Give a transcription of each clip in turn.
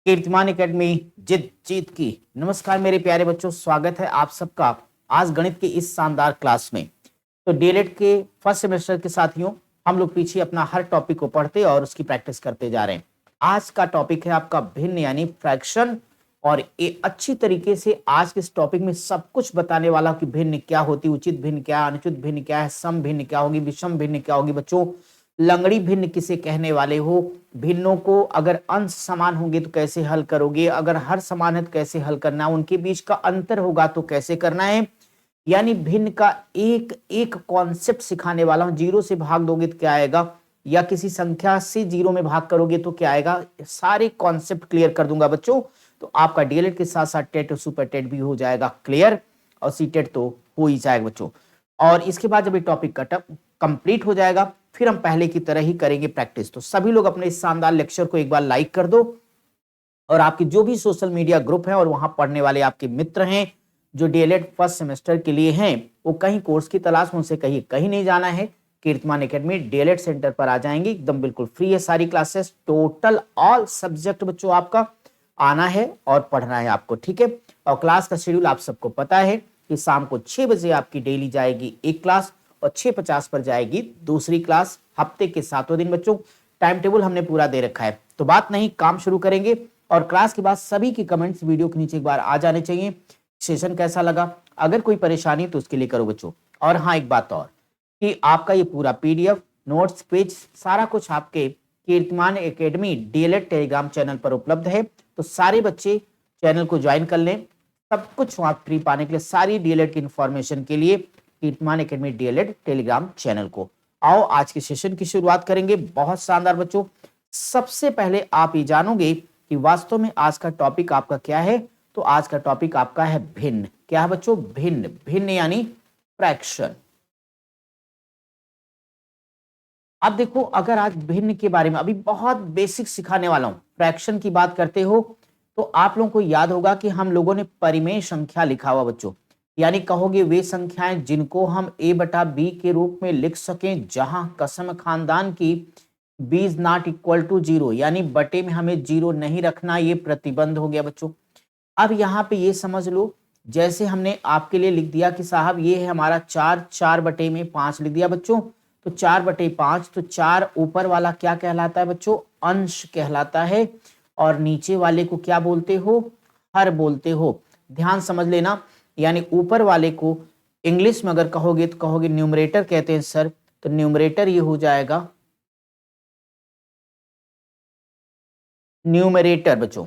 कीर्तिमान एकेडमी जिद जीत की। नमस्कार मेरे प्यारे बच्चों, स्वागत है आप सबका आज गणित की इस शानदार क्लास में। तो डीएलएड के फर्स्ट सेमेस्टर के साथियों, हम लोग पीछे अपना हर टॉपिक को पढ़ते और उसकी प्रैक्टिस करते जा रहे हैं। आज का टॉपिक है आपका भिन्न यानी फ्रैक्शन, और ये अच्छी तरीके से आज के इस टॉपिक में सब कुछ बताने वाला कि भिन्न क्या होती, उचित भिन्न क्या, अनुचित भिन्न क्या है, सम भिन्न क्या होगी, विषम भिन्न क्या होगी। बच्चों, लंगड़ी भिन्न किसे कहने वाले हो, भिन्नों को अगर अंश समान होंगे तो कैसे हल करोगे, अगर हर समान है तो कैसे हल करना है, उनके बीच का अंतर होगा तो कैसे करना है, यानी भिन्न का एक एक कॉन्सेप्ट सिखाने वाला हूं। जीरो से भाग दोगे तो क्या आएगा, या किसी संख्या से जीरो में भाग करोगे तो क्या आएगा, सारे कॉन्सेप्ट क्लियर कर दूंगा बच्चों। तो आपका डीएलएड के साथ साथ टेट और सुपर टेट भी हो जाएगा क्लियर, और सी टेट तो हो ही जाएगा बच्चों। और इसके बाद जब ये टॉपिक कटअप कंप्लीट हो जाएगा, फिर हम पहले की तरह ही करेंगे प्रैक्टिस। तो सभी लोग अपने इस शानदार लेक्चर को एक बार लाइक कर दो, और आपके जो भी सोशल मीडिया ग्रुप हैं और वहां पढ़ने वाले आपके मित्र हैं जो डीएलएड फर्स्ट सेमेस्टर के लिए हैं, वो कहीं कोर्स की तलाश में, उनसे कहीं कहीं नहीं जाना है, कीर्तिमान एकेडमी डीएलएड सेंटर पर आ जाएंगे। एकदम बिल्कुल फ्री है सारी क्लासेस, टोटल ऑल सब्जेक्ट बच्चों आपका आना है और पढ़ना है आपको, ठीक है। और क्लास का शेड्यूल आप सबको पता है कि शाम को 6 बजे आपकी डेली जाएगी एक क्लास, और 6:50 पर जाएगी दूसरी क्लास, हफ्ते के 7 दिन बच्चों। टाइम टेबल हमने पूरा दे रखा है, तो बात नहीं, काम शुरू करेंगे। और क्लास के बाद सभी की कमेंट्स वीडियो के नीचे एक बार आ जाने चाहिए। सेशन कैसा लगा, अगर कोई परेशानी तो उसके लिए करो बच्चों। और हाँ, एक बात और कि आपका ये पूरा पीडीएफ, नोट्स, पेज, सारा कुछ आपके कीर्तिमान एकेडमी डीएलएड टेलीग्राम चैनल पर उपलब्ध है। तो सारे बच्चे चैनल को ज्वाइन कर लें, सब कुछ वहां फ्री पाने के लिए, सारी डीएलएड की इंफॉर्मेशन के लिए कीर्तिमान एकेडमी डीएलएड टेलीग्राम चैनल को। आओ आज के सेशन की शुरुआत करेंगे। बहुत शानदार बच्चों, सबसे पहले आप ये जानोगे कि वास्तव में आज का टॉपिक आपका क्या है। तो आज का टॉपिक आपका है भिन्न। क्या है बच्चों, भिन्न। भिन्न यानी फ्रैक्शन। अब देखो, अगर आज भिन्न के बारे में अभी बहुत बेसिक सिखाने वाला हूं, फ्रैक्शन की बात करते हो तो आप लोगों को याद होगा कि हम लोगों ने परिमेय संख्या लिखा हुआ बच्चों, यानी कहोगे वे संख्याएं जिनको हम a बटा b के रूप में लिख सकें जहां कसम खानदान की b is not equal to 0, यानी बटे में हमें 0 नहीं रखना, ये प्रतिबंध हो गया बच्चों। अब यहाँ पे ये समझ लो, जैसे हमने आपके लिए लिख दिया कि साहब ये है हमारा 4 बटे में 5 लिख दिया बच्चों, तो 4/5, तो 4 ऊपर वाला क्या कहलाता है बच्चों, अंश कहलाता है, और नीचे वाले को क्या बोलते हो, हर बोलते हो। ध्यान समझ लेना, यानी ऊपर वाले को इंग्लिश में अगर कहोगे तो कहोगे न्यूमरेटर कहते हैं सर, तो न्यूमरेटर ये हो जाएगा न्यूमरेटर बच्चों,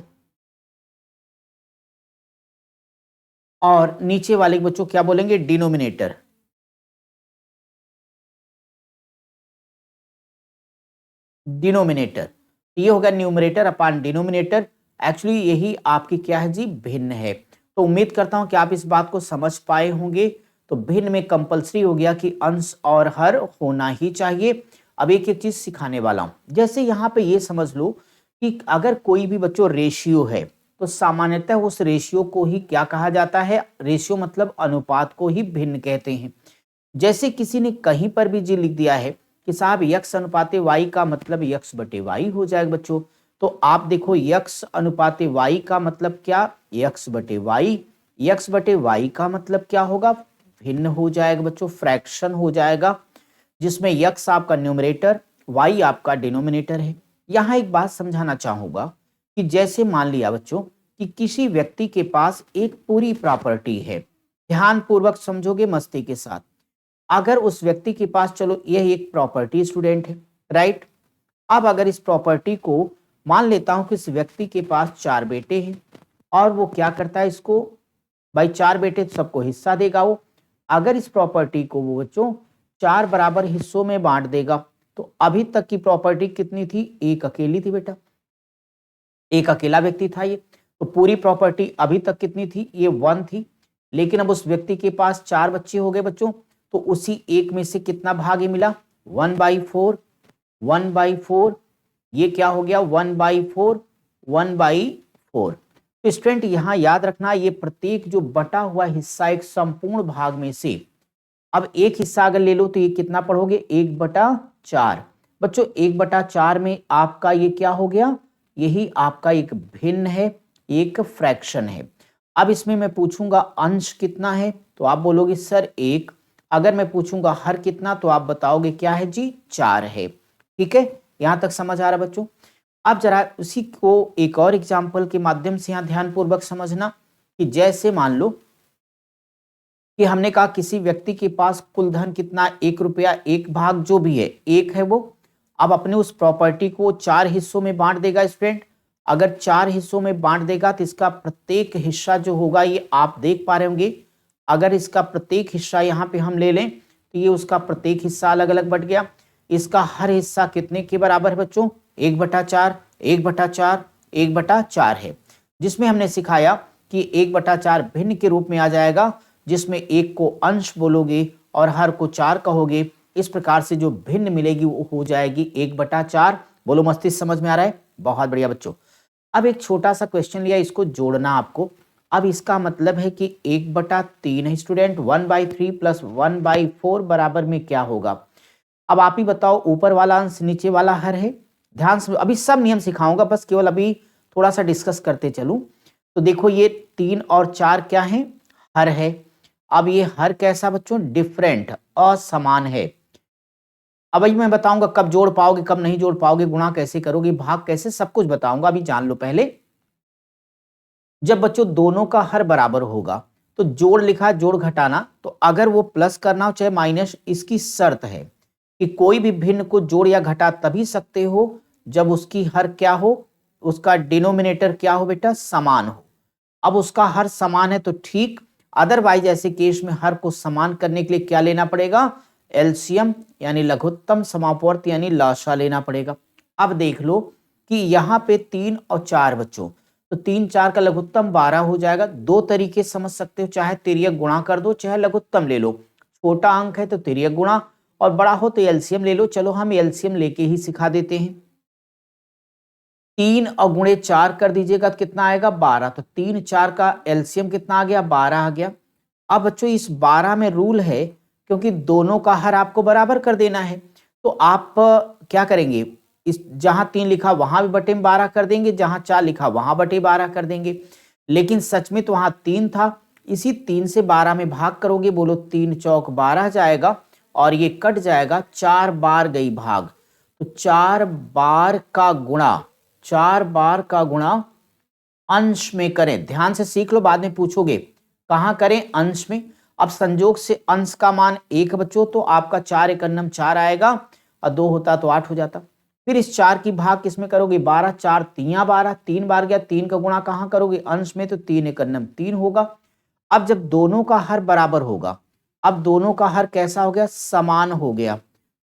और नीचे वाले बच्चों क्या बोलेंगे, डिनोमिनेटर। डिनोमिनेटर ये होगा न्यूमरेटर अपान डिनोमिनेटर। एक्चुअली यही आपकी क्या है जी, भिन्न है। तो उम्मीद करता हूं कि आप इस बात को समझ पाए होंगे। तो भिन्न में कंपलसरी हो गया कि अंश और हर होना ही चाहिए। अब एक एक चीज सिखाने वाला हूं। जैसे यहाँ पे ये समझ लो कि अगर कोई भी बच्चों रेशियो है, तो सामान्यतः उस रेशियो को ही क्या कहा जाता है, रेशियो मतलब अनुपात को ही भिन्न कहते हैं। जैसे किसी ने कहीं पर भी जी लिख दिया है कि साहब यक्स अनुपाते वाई का मतलब यक्स बटे वाई हो जाएगा बच्चों, तो आप देखो यक्स अनुपाते वाई का मतलब क्या, यक्स बटे वाई। यक्स बटे वाई का मतलब क्या होगा, भिन्न हो जाएगा बच्चों, फ्रैक्शन हो जाएगा, जिसमें यक्स आपका न्यूमरेटर, वाई आपका डिनोमिनेटर है। यहां एक बात समझाना चाहूंगा कि जैसे मान लिया बच्चों कि किसी व्यक्ति के पास एक पूरी प्रॉपर्टी है, ध्यान पूर्वक समझोगे मस्ती के साथ। अगर उस व्यक्ति के पास, चलो यह एक प्रॉपर्टी स्टूडेंट है, राइट। अब अगर इस प्रॉपर्टी को मान लेता हूं कि इस व्यक्ति के पास 4 बेटे हैं, और वो क्या करता है, इसको भाई 4 बेटे तो सबको हिस्सा देगा वो। अगर इस प्रॉपर्टी को वो बच्चों 4 बराबर हिस्सों में बांट देगा, तो अभी तक की प्रॉपर्टी कितनी थी, एक अकेली थी बेटा, एक अकेला व्यक्ति था ये। तो पूरी प्रॉपर्टी अभी तक कितनी थी, ये 1 थी। लेकिन अब उस व्यक्ति के पास 4 बच्चे हो गए बच्चों, तो उसी एक में से कितना भाग ये मिला, 1/4। 1/4 ये क्या हो गया, 1/4, 1/4। तो स्टूडेंट यहां याद रखना, ये प्रत्येक जो बटा हुआ हिस्सा एक संपूर्ण भाग में से, अब एक हिस्सा अगर ले लो तो ये कितना पढ़ोगे, 1/4 बच्चों। 1/4 में आपका ये क्या हो गया, यही आपका एक भिन्न है, एक फ्रैक्शन है। अब इसमें मैं पूछूंगा अंश कितना है तो आप बोलोगे सर 1। अगर मैं पूछूंगा हर कितना तो आप बताओगे क्या है जी 4 है। ठीक है, यहां तक समझ आ रहा है बच्चों। अब जरा उसी को एक और एग्जाम्पल के माध्यम से यहां ध्यानपूर्वक समझना कि जैसे मान लो कि हमने कहा किसी व्यक्ति के पास कुल धन कितना 1 रुपया, 1 भाग जो भी है 1 है वो। अब अपने उस प्रॉपर्टी को 4 हिस्सों में बांट देगा स्टूडेंट। अगर 4 हिस्सों में बांट देगा तो इसका प्रत्येक हिस्सा जो होगा ये आप देख पा रहे होंगे। अगर इसका प्रत्येक हिस्सा यहाँ पे हम ले लें तो ये उसका प्रत्येक हिस्सा अलग अलग बट गया। इसका हर हिस्सा कितने के बराबर है बच्चों? 1/4, 1/4, 1/4 है। जिसमें हमने सिखाया कि 1/4 भिन्न के रूप में आ जाएगा, जिसमें 1 को अंश बोलोगे और हर को 4 कहोगे। इस प्रकार से जो भिन्न मिलेगी वो हो जाएगी 1/4। बोलो मस्तिष्क समझ में आ रहा है? बहुत बढ़िया बच्चों। अब एक छोटा सा क्वेश्चन लिया, इसको जोड़ना आपको। अब इसका मतलब है कि 1/3 है स्टूडेंट, 1/3 प्लस 1/4 बराबर में क्या होगा? अब आप ही बताओ, ऊपर वाला अंश नीचे वाला हर है। ध्यान से अभी सब नियम सिखाऊंगा, बस केवल अभी थोड़ा सा डिस्कस करते चलूं। तो देखो ये 3 और 4 क्या है? हर है। अब ये हर कैसा बच्चों? डिफरेंट, असमान है। अब अभी मैं बताऊंगा कब जोड़ पाओगे कब नहीं जोड़ पाओगे, गुणा कैसे करोगे, भाग कैसे, सब कुछ बताऊंगा। अभी जान लो पहले। जब बच्चों दोनों का हर बराबर होगा तो जोड़ लिखा जोड़ घटाना, तो अगर वो प्लस करना हो चाहे माइनस, इसकी शर्त है कि कोई भी भिन्न को जोड़ या घटा तभी सकते हो जब उसकी हर क्या हो, उसका डिनोमिनेटर क्या हो बेटा? समान हो। अब उसका हर समान है तो ठीक, अदरवाइज ऐसे केस में हर को समान करने के लिए क्या लेना पड़ेगा? एलसीएम यानी लघुत्तम समापवर्त यानी लासा लेना पड़ेगा। अब देख लो कि यहाँ पे 3 और 4 बच्चों, तो 3 4 का लघुत्तम 12 हो जाएगा। दो तरीके समझ सकते हो, चाहे तिर्यक गुणा कर दो चाहे लघुत्तम ले लो। छोटा अंक है तो तिर्यक गुणा और बड़ा हो तो एलसीएम ले लो। चलो हम एलसीएम लेके ही सिखा देते हैं। 3 और गुणे 4 कर दीजिएगा तो कितना आएगा? 12। तो 3 4 का एलसीएम कितना आ गया? 12 आ गया। अब बच्चों इस 12 में रूल है, क्योंकि दोनों का हर आपको बराबर कर देना है, तो आप क्या करेंगे? इस जहां 3 लिखा वहां भी बटे में 12 कर देंगे, जहां 4 लिखा वहां बटे 12 कर देंगे। लेकिन सच में तो वहां 3 था, इसी 3 से 12 में भाग करोगे। बोलो 3 चौक 12 जाएगा और ये कट जाएगा, 4 बार गई भाग। तो 4 बार का गुणा, 4 बार का गुणा अंश में करें। ध्यान से सीख लो, बाद में पूछोगे कहां करें? अंश में। अब संजोग से अंश का मान 1 बच्चों, तो आपका 4 एकन्नम 4 आएगा और 2 होता तो 8 हो जाता। फिर इस 4 की भाग किसमें करोगे? 12, 4 3 12, 3 बार गया। 3 का गुणा कहां करोगे? अंश में, तो 3 एकन्नम 3 होगा। अब जब दोनों का हर बराबर होगा, अब दोनों का हर कैसा हो गया? समान हो गया।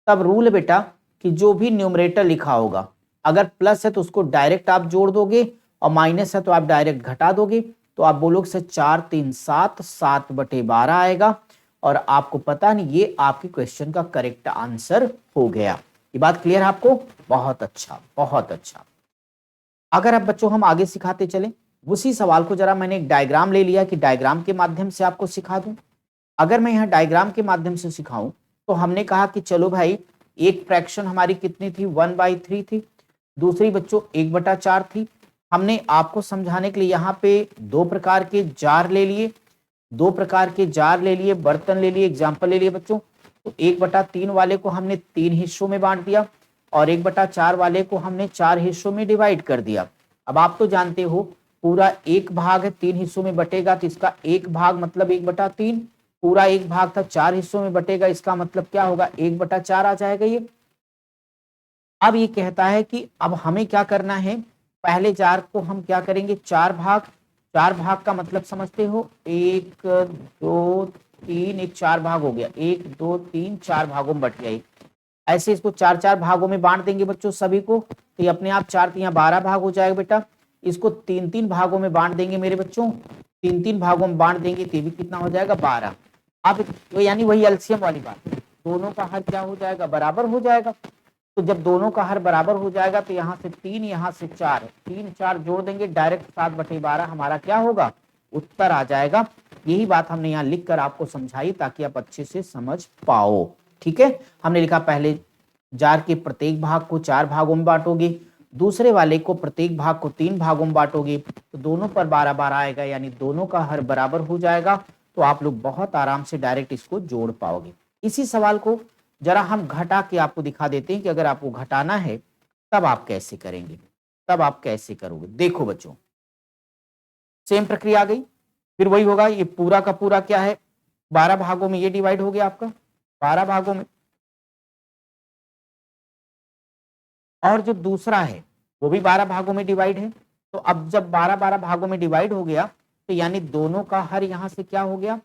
तब रूल है बेटा कि जो भी न्यूमरेटर लिखा होगा, अगर प्लस है तो उसको डायरेक्ट आप जोड़ दोगे और माइनस है तो आप डायरेक्ट घटा दोगे। तो आप बोलोगे से 4 3 7, 7/12 आएगा। और आपको पता नहीं, ये आपके क्वेश्चन का करेक्ट आंसर हो गया। ये बात क्लियर है आपको? बहुत अच्छा, बहुत अच्छा। अगर अब बच्चों हम आगे सिखाते चले, उसी सवाल को जरा मैंने एक डायग्राम ले लिया कि डायग्राम के माध्यम से आपको सिखा दूं। अगर मैं यहाँ डायग्राम के माध्यम से सिखाऊं तो हमने कहा कि चलो भाई, एक फ्रैक्शन हमारी कितनी थी? 1/3 थी। दूसरी बच्चों 1/4 थी। हमने आपको समझाने के लिए यहाँ पे 2 प्रकार के जार ले लिए, 2 प्रकार के जार ले लिए, बर्तन ले लिए, एग्जाम्पल ले लिए बच्चों। तो 1/3 वाले को हमने 3 हिस्सों में बांट दिया और 1/4 वाले को हमने 4 हिस्सों में डिवाइड कर दिया। अब आप तो जानते हो पूरा 1 भाग है, 3 हिस्सों में बटेगा तो इसका 1 भाग मतलब 1/3। पूरा 1 भाग था 4 हिस्सों में बटेगा, इसका मतलब क्या होगा? 1/4 आ जाएगा ये। अब ये कहता है कि अब हमें क्या करना है? पहले जार को हम क्या करेंगे? 4 भाग। 4 भाग का मतलब समझते हो? 1 2 3, एक 4 भाग हो गया। 1 2 3 4 भागों में बट गया एक। ऐसे इसको 4 4 भागों में बांट देंगे बच्चों सभी को, तो ये अपने आप 4 3 12 भाग हो जाएगा बेटा। इसको 3 3 भागों में बांट देंगे मेरे बच्चों, 3 3 भागों में बांट देंगे तो भी कितना हो जाएगा? 12। अब तो यानी वही एलसीएम वाली बात, दोनों का हर क्या हो जाएगा? बराबर हो जाएगा। तो जब दोनों का हर बराबर हो जाएगा तो यहाँ से 3 यहाँ से 4, 3 4 जोड़ देंगे, डायरेक्ट 7/12 हमारा क्या होगा? उत्तर आ जाएगा। यही बात हमने यहाँ लिख कर आपको समझाई ताकि आप अच्छे से समझ पाओ। ठीक है, हमने लिखा पहले जार के प्रत्येक भाग को 4 भागों में बांटोगे, दूसरे वाले को प्रत्येक भाग को 3 भागों में बांटोगे तो दोनों पर 12-12 आएगा, यानी दोनों का हर बराबर हो जाएगा। तो आप लोग बहुत आराम से डायरेक्ट इसको जोड़ पाओगे। इसी सवाल को जरा हम घटा के आपको दिखा देते हैं कि अगर आपको घटाना है तब आप कैसे करेंगे, तब आप कैसे करोगे। देखो बच्चों, सेम प्रक्रिया आ गई, फिर वही होगा। ये पूरा का पूरा क्या है, 12 भागों में ये डिवाइड हो गया आपका, 12 भागों में, और जो दूसरा है वो भी 12 भागों में डिवाइड है। तो अब जब 12-12 भागों में डिवाइड हो गया तो यानी दोनों का हर यहां से क्या हो गया,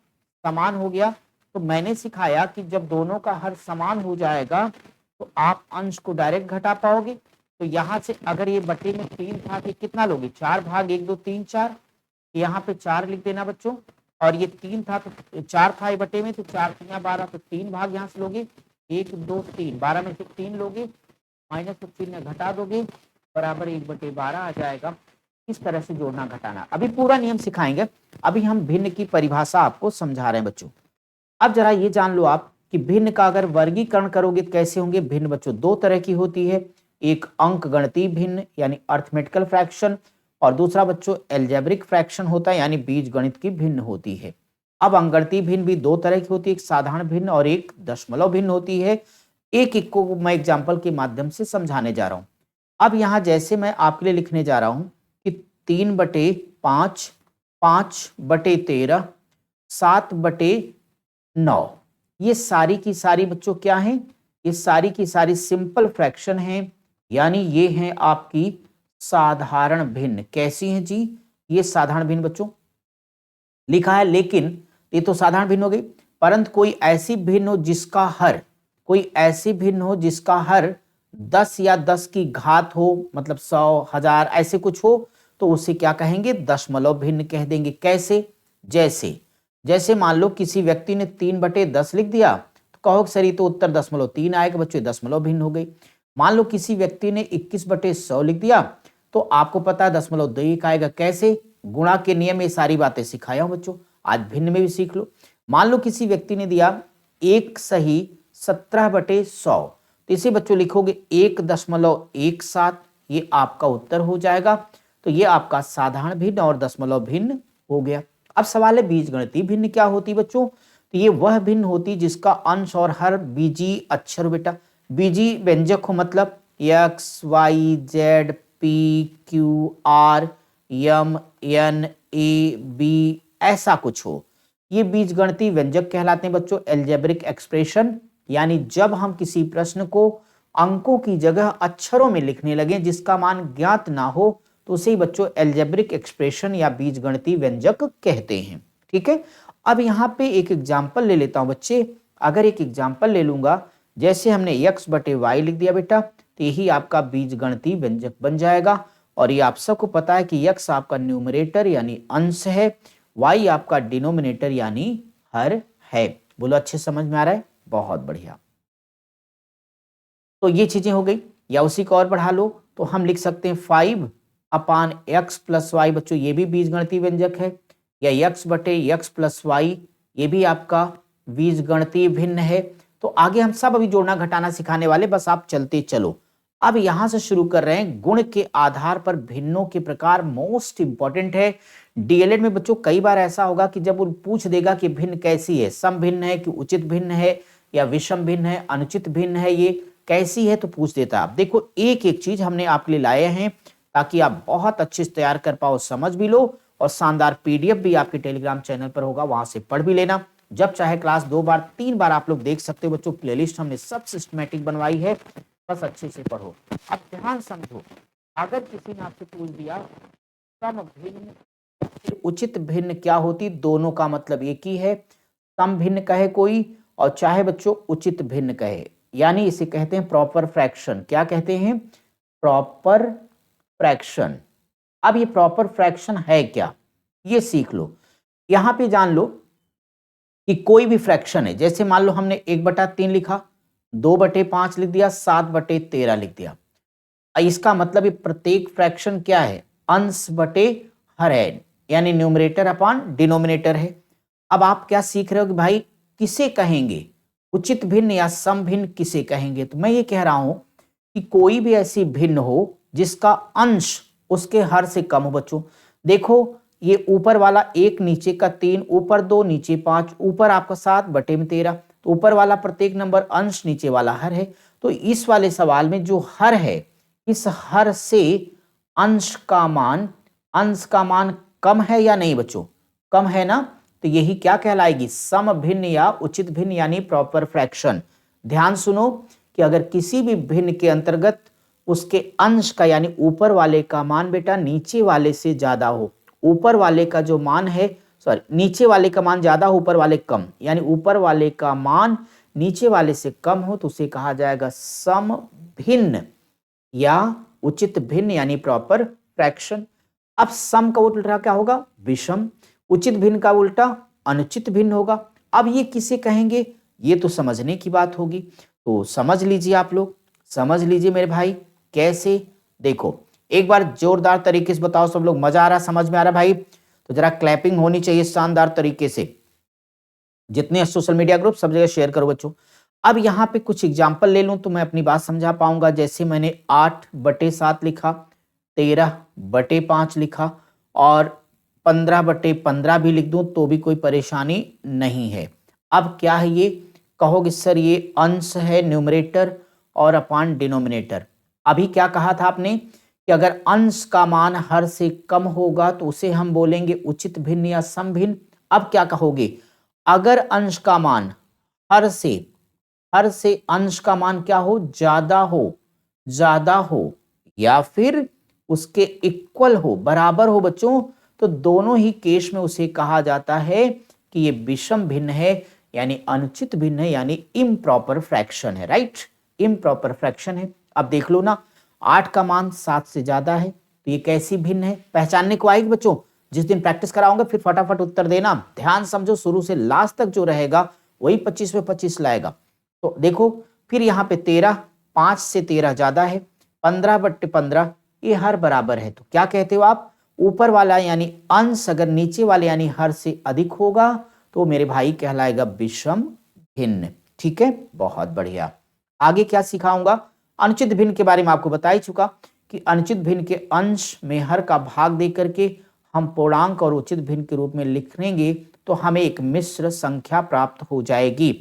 समान हो गया। तो मैंने सिखाया कि जब दोनों का हर समान हो जाएगा तो आप अंश को डायरेक्ट घटा पाओगे। तो यहां से अगर ये बटे में 3 था कि कितना लोगे, 4 भाग 1 2 3 4, यहाँ पे 4 लिख देना बच्चों। और ये 3 था तो 4 था ये बटे में, तो 4 3 12, तो 3 भाग यहाँ से लोगे, 1 2 3, 12 में से 3 लोगे, माइनस को चिन्ह घटा दोगे, बराबर 1/12 आ जाएगा। इस तरह से जोड़ना घटाना अभी पूरा नियम सिखाएंगे। अभी हम भिन्न की परिभाषा आपको समझा रहे हैं बच्चों। अब जरा ये जान लो आप कि भिन्न का अगर वर्गीकरण करोगे तो कैसे होंगे। भिन्न बच्चों दो तरह की होती है, एक अंक गणितीय भिन्न यानी अर्थमेटिकल फ्रैक्शन, और दूसरा बच्चों एल्जेब्रिक फ्रैक्शन होता है यानी बीज गणित की भिन्न होती है। अब अंकगणितीय भिन्न भी दो तरह की होती है, एक साधारण भिन्न और एक दशमलव भिन्न होती है। एक एक को मैं एग्जाम्पल के माध्यम से समझाने जा रहा हूं। अब यहां जैसे मैं आपके लिए लिखने जा रहा हूं कि 3/5, 5/13, 7/9, ये सारी की सारी बच्चों क्या हैं, ये सारी की सारी सिंपल फ्रैक्शन हैं, यानी ये हैं आपकी साधारण भिन्न। कैसी हैं जी, ये साधारण भिन्न बच्चों लिखा है, लेकिन ये तो साधारण भिन्न हो गई, परंतु कोई ऐसी भिन्न हो जिसका हर, कोई ऐसी भिन्न हो जिसका हर 10 या 10 की घात हो, मतलब 100 1000 ऐसे कुछ हो, तो उसे क्या कहेंगे, दशमलव भिन्न कह देंगे। कैसे, जैसे जैसे मान लो किसी व्यक्ति ने 3/10 लिख दिया तो कहो सर ये तो उत्तर 0.3 आएगा बच्चों, दशमलव भिन्न हो गई। मान लो किसी व्यक्ति ने 21/100 लिख दिया तो आपको पता है 0.21 आएगा। कैसे, गुणा के नियम में सारी बातें सिखाया हूं बच्चों, आज भिन्न में भी सीख लो। मान लो किसी व्यक्ति ने दिया 1 सही 17/100, तो इसे बच्चों लिखोगे 1.17, ये आपका उत्तर हो जाएगा। तो ये आपका साधारण भिन्न और दशमलव भिन्न हो गया। अब सवाल है बीजगणितीय भिन्न क्या होती है बच्चों, तो ये वह भिन्न होती जिसका अंश और हर बीजी अक्षर, बेटा बीजी व्यंजक हो, मतलब x y z p q r m n a b ऐसा कुछ हो, ये बीजगणितीय व्यंजक कहलाते हैं बच्चों। एल्जेब्रिक एक्सप्रेशन यानी जब हम किसी प्रश्न को अंकों की जगह अक्षरों में लिखने लगे जिसका मान ज्ञात ना हो तो उसे ही बच्चों एल्जेब्रिक एक्सप्रेशन या बीजगणितीय व्यंजक कहते हैं। ठीक है, अब यहाँ पे एक एग्जाम्पल ले लेता हूं बच्चे। अगर एक एग्जाम्पल ले लूंगा, जैसे हमने x/y लिख दिया बेटा, तो यही आपका बीजगणितीय व्यंजक बन जाएगा। और ये आप सबको पता है कि x आपका न्यूमरेटर यानी अंश है, y आपका डिनोमिनेटर यानी हर है। बोलो अच्छे समझ में आ रहा है, बहुत बढ़िया। तो ये चीजें हो गई, या उसी को और बढ़ा लो तो हम लिख सकते हैं 5/x + y बच्चों, ये भी बीजगणितीय व्यंजक है, या x/x + y ये भी आपका बीजगणितीय भिन्न है। तो आगे हम सब अभी जोड़ना घटाना सिखाने वाले, बस आप चलते चलो। अब यहां से शुरू कर रहे हैं, गुण के आधार पर भिन्नों के प्रकार मोस्ट इंपॉर्टेंट है। डीएलएड में बच्चों कई बार ऐसा होगा कि जब वो पूछ देगा कि भिन्न कैसी है, सम भिन्न है कि उचित भिन्न है या विषम भिन्न है, अनुचित भिन्न है, ये कैसी है तो पूछ देता है। आप देखो एक एक चीज हमने आपके लिए लाए हैं ताकि आप बहुत अच्छे से तैयार कर पाओ, समझ भी लो, और शानदार पीडीएफ भी आपके टेलीग्राम चैनल पर होगा, वहां से पढ़ भी लेना। जब चाहे क्लास 2 बार 3 बार आप लोग देख सकते हो बच्चों। प्लेलिस्ट हमने सब सिस्टमैटिक बनवाई है, बस अच्छे से पढ़ो। अब ध्यान समझो, अगर किसी ने आपसे पूछ दिया सम भिन्न उचित भिन्न क्या होती, दोनों का मतलब एक ही है। सम भिन्न कहे कोई और चाहे बच्चों उचित भिन्न कहे, यानी इसे कहते हैं प्रॉपर फ्रैक्शन। क्या कहते हैं, प्रॉपर फ्रैक्शन। अब ये प्रॉपर फ्रैक्शन है क्या, ये सीख लो। यहां पे जान लो कि कोई भी फ्रैक्शन है, जैसे मान लो हमने 1/3 लिखा, 2/5 लिख दिया, 7/13 लिख दिया। इसका मतलब ये प्रत्येक फ्रैक्शन क्या है, अंश बटे हर है, यानी न्यूमरेटर अपॉन डिनोमिनेटर है। अब आप क्या सीख रहे हो कि भाई किसे कहेंगे, उचित भिन्न या सम भिन्न किसे कहेंगे। तो मैं ये कह रहा हूं कि कोई भी ऐसी भिन्न हो जिसका अंश उसके हर से कम हो। बच्चों देखो, ये ऊपर वाला 1, नीचे का 3, ऊपर 2, नीचे 5, ऊपर आपका 7 बटे में 13। तो ऊपर वाला प्रत्येक नंबर अंश, नीचे वाला हर है। तो इस वाले सवाल में जो हर है, इस हर से अंश का मान कम है या नहीं बच्चों? कम है ना, तो यही क्या कहलाएगी? सम भिन्न या उचित भिन्न यानी प्रॉपर फ्रैक्शन। ध्यान सुनो कि अगर किसी भी भिन्न के अंतर्गत उसके अंश का यानी ऊपर वाले का मान बेटा नीचे वाले से ज्यादा हो, ऊपर वाले का जो मान है, नीचे वाले का मान ज्यादा हो, ऊपर वाले कम, यानी ऊपर वाले का मान नीचे वाले से कम हो, तो उसे कहा जाएगा सम भिन्न या उचित भिन्न यानी प्रॉपर फ्रैक्शन। अब सम का उल्टा क्या होगा? विषम। उचित भिन्न का उल्टा अनुचित भिन्न होगा। अब ये किसे कहेंगे, ये तो समझने की बात होगी। तो समझ लीजिए आप लोग, समझ लीजिए मेरे भाई। कैसे? देखो एक बार जोरदार तरीके से बताओ सब लोग, मजा आ रहा, समझ में आ रहा भाई? तो जरा क्लैपिंग होनी चाहिए शानदार तरीके से। जितने सोशल मीडिया ग्रुप सब जगह शेयर करो बच्चों। अब यहाँ पे कुछ एग्जाम्पल ले लूं तो मैं अपनी बात समझा पाऊंगा। जैसे मैंने 8/7 लिखा, 13/5 लिखा और 15/15 भी लिख दूं तो भी कोई परेशानी नहीं है। अब क्या है ये? कहोगे सर ये अंश है न्यूमरेटर और अपान डिनोमिनेटर। अभी क्या कहा था आपने कि अगर अंश का मान हर से कम होगा तो उसे हम बोलेंगे उचित भिन्न या सम भिन्न। अब क्या कहोगे? अगर अंश का मान हर से अंश का मान क्या हो? ज्यादा हो या फिर उसके इक्वल हो, बराबर हो बच्चों, तो दोनों ही केस में उसे कहा जाता है कि ये विषम भिन्न है यानी अनुचित भिन्न है यानी इम्प्रॉपर फ्रैक्शन है। राइट, इम्प्रॉपर फ्रैक्शन है। अब देख लो ना, 8 का मान 7 से ज्यादा है तो ये कैसी भिन्न है? पहचानने को आएगी बच्चों। जिस दिन प्रैक्टिस कराऊंगा फिर फटाफट उत्तर देना। ध्यान समझो, शुरू से लास्ट तक जो रहेगा वही 25 पे 25 लाएगा। तो देखो फिर यहाँ पे 13, 5 से 13 ज्यादा है, 15/15 ये हर बराबर है। तो क्या कहते हो आप? ऊपर वाला यानी अंश अगर नीचे वाले यानी हर से अधिक होगा तो मेरे भाई कहलाएगा विषम भिन्न। ठीक है, बहुत बढ़िया। आगे क्या सिखाऊंगा? अनुचित भिन्न के बारे में आपको बता ही चुका कि अनुचित भिन्न के अंश में हर का भाग दे करके हम पूर्णांक और उचित भिन्न के रूप में लिखेंगे तो हमें एक मिश्र संख्या प्राप्त हो जाएगी।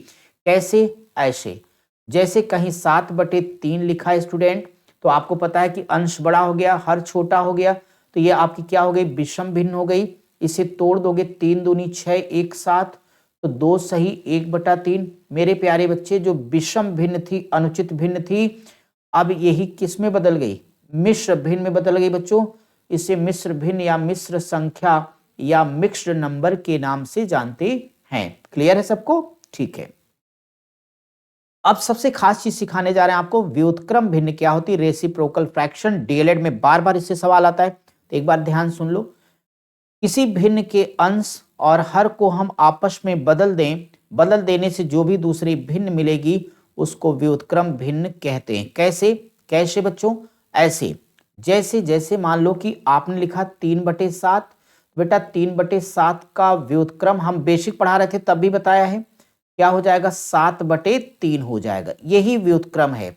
कैसे? ऐसे जैसे कहीं 7/3 लिखा है स्टूडेंट, तो आपको पता है कि अंश बड़ा हो गया, हर छोटा हो गया, तो ये आपकी क्या हो गई? विषम भिन्न हो गई। इसे तोड़ दोगे 3 दूनी 6, 1 7, तो 2 सही 1/3। मेरे प्यारे बच्चे, जो विषम भिन्न थी, अनुचित भिन्न थी, अब यही किस में बदल गई? मिश्र भिन्न में बदल गई बच्चों। इसे मिश्र भिन्न या मिश्र संख्या या मिक्स्ड नंबर के नाम से जानते हैं। क्लियर है सबको? ठीक है। अब सबसे खास चीज सिखाने जा रहे हैं आपको, व्युत्क्रम भिन्न क्या होती है, रेसिप्रोकल फ्रैक्शन। डीएलएड में बार बार इससे सवाल आता है, तो एक बार ध्यान सुन लो। किसी भिन्न के अंश और हर को हम आपस में बदल देने से जो भी दूसरी भिन्न मिलेगी उसको व्युत्क्रम भिन्न कहते हैं। कैसे? कैसे बच्चों? ऐसे जैसे जैसे मान लो कि आपने लिखा 3/7, बेटा 3/7 का व्युत्क्रम हम बेसिक पढ़ा रहे थे तब भी बताया है, क्या हो जाएगा? 7/3 हो जाएगा। यही व्युत्क्रम है।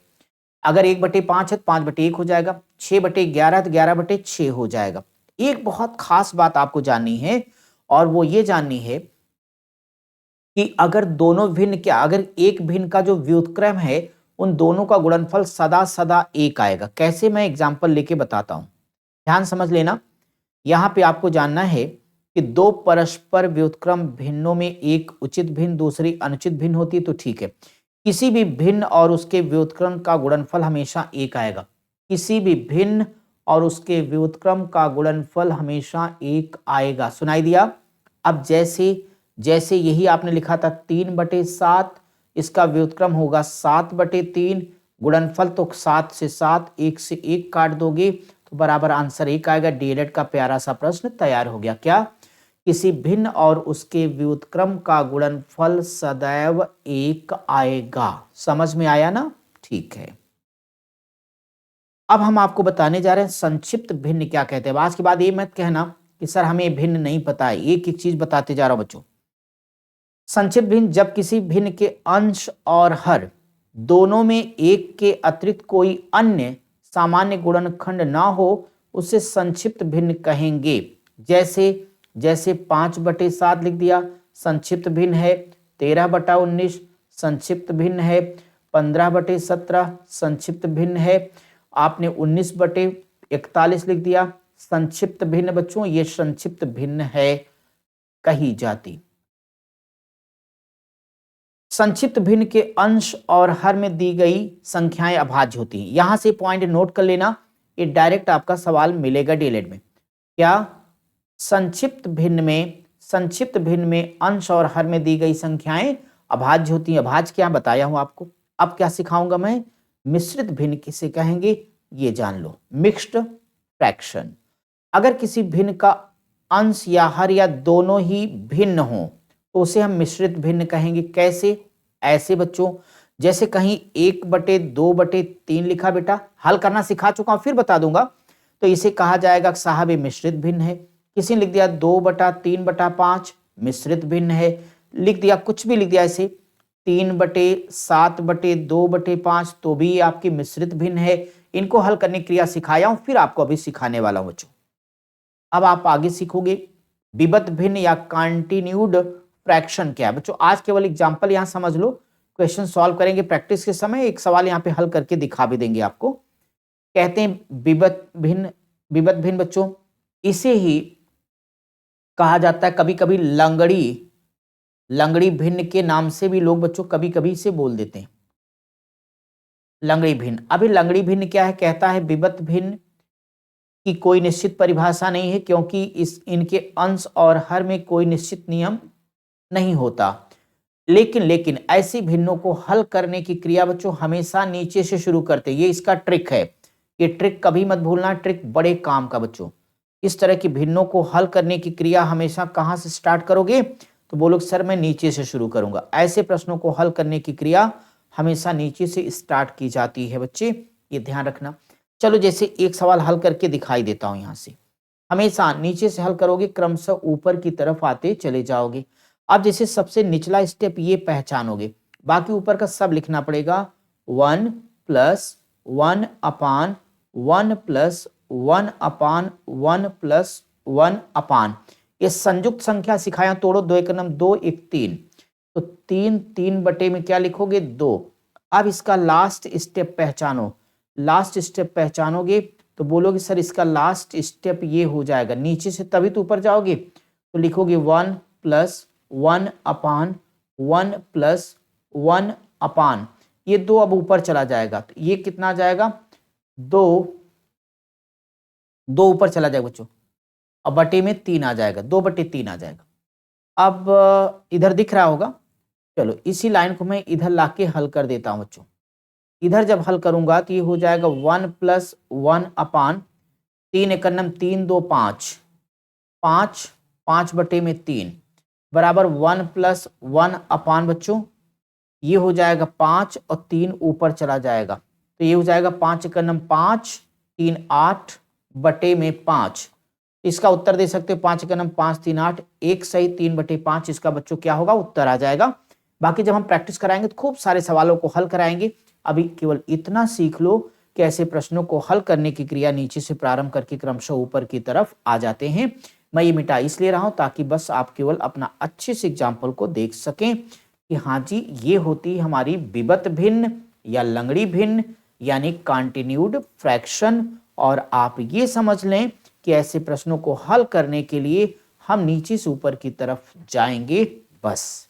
अगर 1/5 है तो 5/1 हो जाएगा, 6/11 तो 11/6 हो जाएगा। एक बहुत खास बात आपको जाननी है और वो ये जाननी है कि अगर दोनों भिन्न अगर एक भिन्न का जो व्युत्क्रम है उन दोनों का गुणनफल सदा सदा 1 आएगा। कैसे? मैं एग्जांपल लेके बताता हूं, ध्यान समझ लेना। यहां पे आपको जानना है कि दो परस्पर व्युत्क्रम भिन्नों में एक उचित भिन्न दूसरी अनुचित भिन्न होती है, तो ठीक है, किसी भी भिन्न और उसके व्युत्क्रम का गुणनफल हमेशा 1 आएगा। किसी भी भिन्न और उसके व्युत्क्रम का गुणनफल हमेशा 1 आएगा। सुनाई दिया? अब जैसे जैसे यही आपने लिखा था 3/7, इसका व्युत्क्रम होगा 7/3, गुणनफल तो 7 से 7, 1 से 1 काट दोगे तो बराबर आंसर 1 आएगा। डीएलएड का प्यारा सा प्रश्न तैयार हो गया। क्या? किसी भिन्न और उसके व्युत्क्रम का गुणनफल सदैव 1 आएगा। समझ में आया ना? ठीक है। अब हम आपको बताने जा रहे हैं संक्षिप्त भिन्न क्या कहते हैं। आज के बाद ये मत कहना कि सर हमें भिन्न नहीं पता है, एक एक चीज बताते जा रहा हूं बच्चों। संक्षिप्त भिन्न जब किसी भिन्न के अंश और हर दोनों में एक के अतिरिक्त कोई अन्य सामान्य गुणनखंड ना हो उसे संक्षिप्त भिन्न कहेंगे। जैसे जैसे 5/7 लिख दिया, संक्षिप्त भिन्न है। 13/19 संक्षिप्त भिन्न है। 15/17 संक्षिप्त भिन्न है। आपने 19/41 लिख दिया, संक्षिप्त भिन्न बच्चों, ये संक्षिप्त भिन्न है कही जाती। संक्षिप्त भिन्न के अंश और हर में दी गई संख्याएं अभाज्य होती हैं। यहां से पॉइंट नोट कर लेना, ये डायरेक्ट आपका सवाल मिलेगा डीएलएड में। क्या संक्षिप्त भिन्न में अंश और हर में दी गई संख्याएं अभाज्य होती हैं। अभाज्य क्या बताया हूं आपको। अब क्या सिखाऊंगा मैं, मिश्रित भिन्न किसे कहेंगे ये जान लो, मिक्स्ड फ्रैक्शन। अगर किसी भिन्न का अंश या हर या दोनों ही भिन्न हो तो उसे हम मिश्रित भिन्न कहेंगे। कैसे, ऐसे बच्चों जैसे कहीं 1/2/3 लिखा, बेटा हल करना सिखा चुका हूं, फिर बता दूंगा, तो इसे कहा जाएगा साहब ये मिश्रित भिन्न है। किसी ने लिख दिया 2/3/5 मिश्रित भिन्न है, लिख दिया कुछ भी लिख दिया, ऐसे 3/7/2/5 तो भी आपकी मिश्रित भिन्न है। इनको हल करने की क्रिया सिखाया हूं, फिर आपको अभी सिखाने वाला हूं बच्चों। अब आप आगे सीखोगे विबत भिन्न या कंटिन्यूड फ्रैक्शन क्या है। बच्चों आज केवल एग्जांपल यहां समझ लो, क्वेश्चन सॉल्व करेंगे प्रैक्टिस के समय, एक सवाल यहां पे हल करके दिखा भी देंगे आपको। कहते हैं विबत भिन्न बच्चों, इसे ही कहा जाता है कभी कभी लंगड़ी भिन्न के नाम से भी लोग बच्चों कभी कभी इसे बोल देते हैं, लंगड़ी भिन्न। अभी लंगड़ी भिन्न क्या है, कहता है विबत भिन्न की कोई निश्चित परिभाषा नहीं है क्योंकि इनके अंश और हर में कोई निश्चित नियम नहीं होता। लेकिन ऐसी भिन्नों को हल करने की क्रिया बच्चों हमेशा नीचे से शुरू करते हैं। ये इसका ट्रिक है, ये ट्रिक कभी मत भूलना, ट्रिक बड़े काम का बच्चों। इस तरह की भिन्नों को हल करने की क्रिया हमेशा कहां से स्टार्ट करोगे, तो बोलोगे सर मैं नीचे से शुरू करूंगा। ऐसे प्रश्नों को हल करने की क्रिया हमेशा नीचे से स्टार्ट की जाती है बच्चे, ये ध्यान रखना। चलो जैसे एक सवाल हल करके दिखाई देता हूं। यहां से हमेशा नीचे से हल करोगे, क्रमशः ऊपर की तरफ आते चले जाओगे। अब जैसे सबसे निचला स्टेप ये पहचानोगे, बाकी ऊपर का सब लिखना पड़ेगा। 1 + 1 अपान 1 + 1 अपान 1 + 1 अपान, ये संयुक्त संख्या सिखाया, तोड़ो, 2 1 2 1 3, तो 3 बटे में क्या लिखोगे 2। अब इसका लास्ट स्टेप पहचानो, लास्ट स्टेप पहचानोगे तो बोलोगे सर इसका लास्ट स्टेप ये हो जाएगा, नीचे से तभी तो ऊपर जाओगे, तो लिखोगे 1 + 1 अपान 1 + 1 अपान, ये 2 अब ऊपर चला जाएगा, तो ये कितना आ जाएगा 2 ऊपर चला जाएगा बच्चों, अब बटे में 3 आ जाएगा, 2/3 आ जाएगा। अब इधर दिख रहा होगा, चलो इसी लाइन को मैं इधर लाके हल कर देता हूं बच्चों। इधर जब हल करूंगा तो ये हो जाएगा 1 + 1 अपान 3 × 3 2 5 5 बटे में 3 बराबर 1 + 1 अपान बच्चों, ये हो जाएगा 5 और 3 ऊपर चला जाएगा, तो ये हो जाएगा 5 × 5 3 8 बटे में 5। इसका उत्तर दे सकते हो 5 × 5 3 8, 1 सही 3/5 इसका बच्चों क्या होगा उत्तर आ जाएगा। बाकी जब हम प्रैक्टिस कराएंगे तो खूब सारे सवालों को हल कराएंगे। अभी केवल इतना सीख लो कि ऐसे प्रश्नों को हल करने की क्रिया नीचे से प्रारंभ करके क्रमशः ऊपर की तरफ आ जाते हैं। मैं ये मिटा इसलिए रहा हूं ताकि बस आप केवल अपना अच्छे से एग्जाम्पल को देख सकें कि हाँ जी ये होती हमारी विबत भिन्न या लंगड़ी भिन्न यानी कंटिन्यूड फ्रैक्शन। और आप ये समझ लें कि ऐसे प्रश्नों को हल करने के लिए हम नीचे से ऊपर की तरफ जाएंगे बस।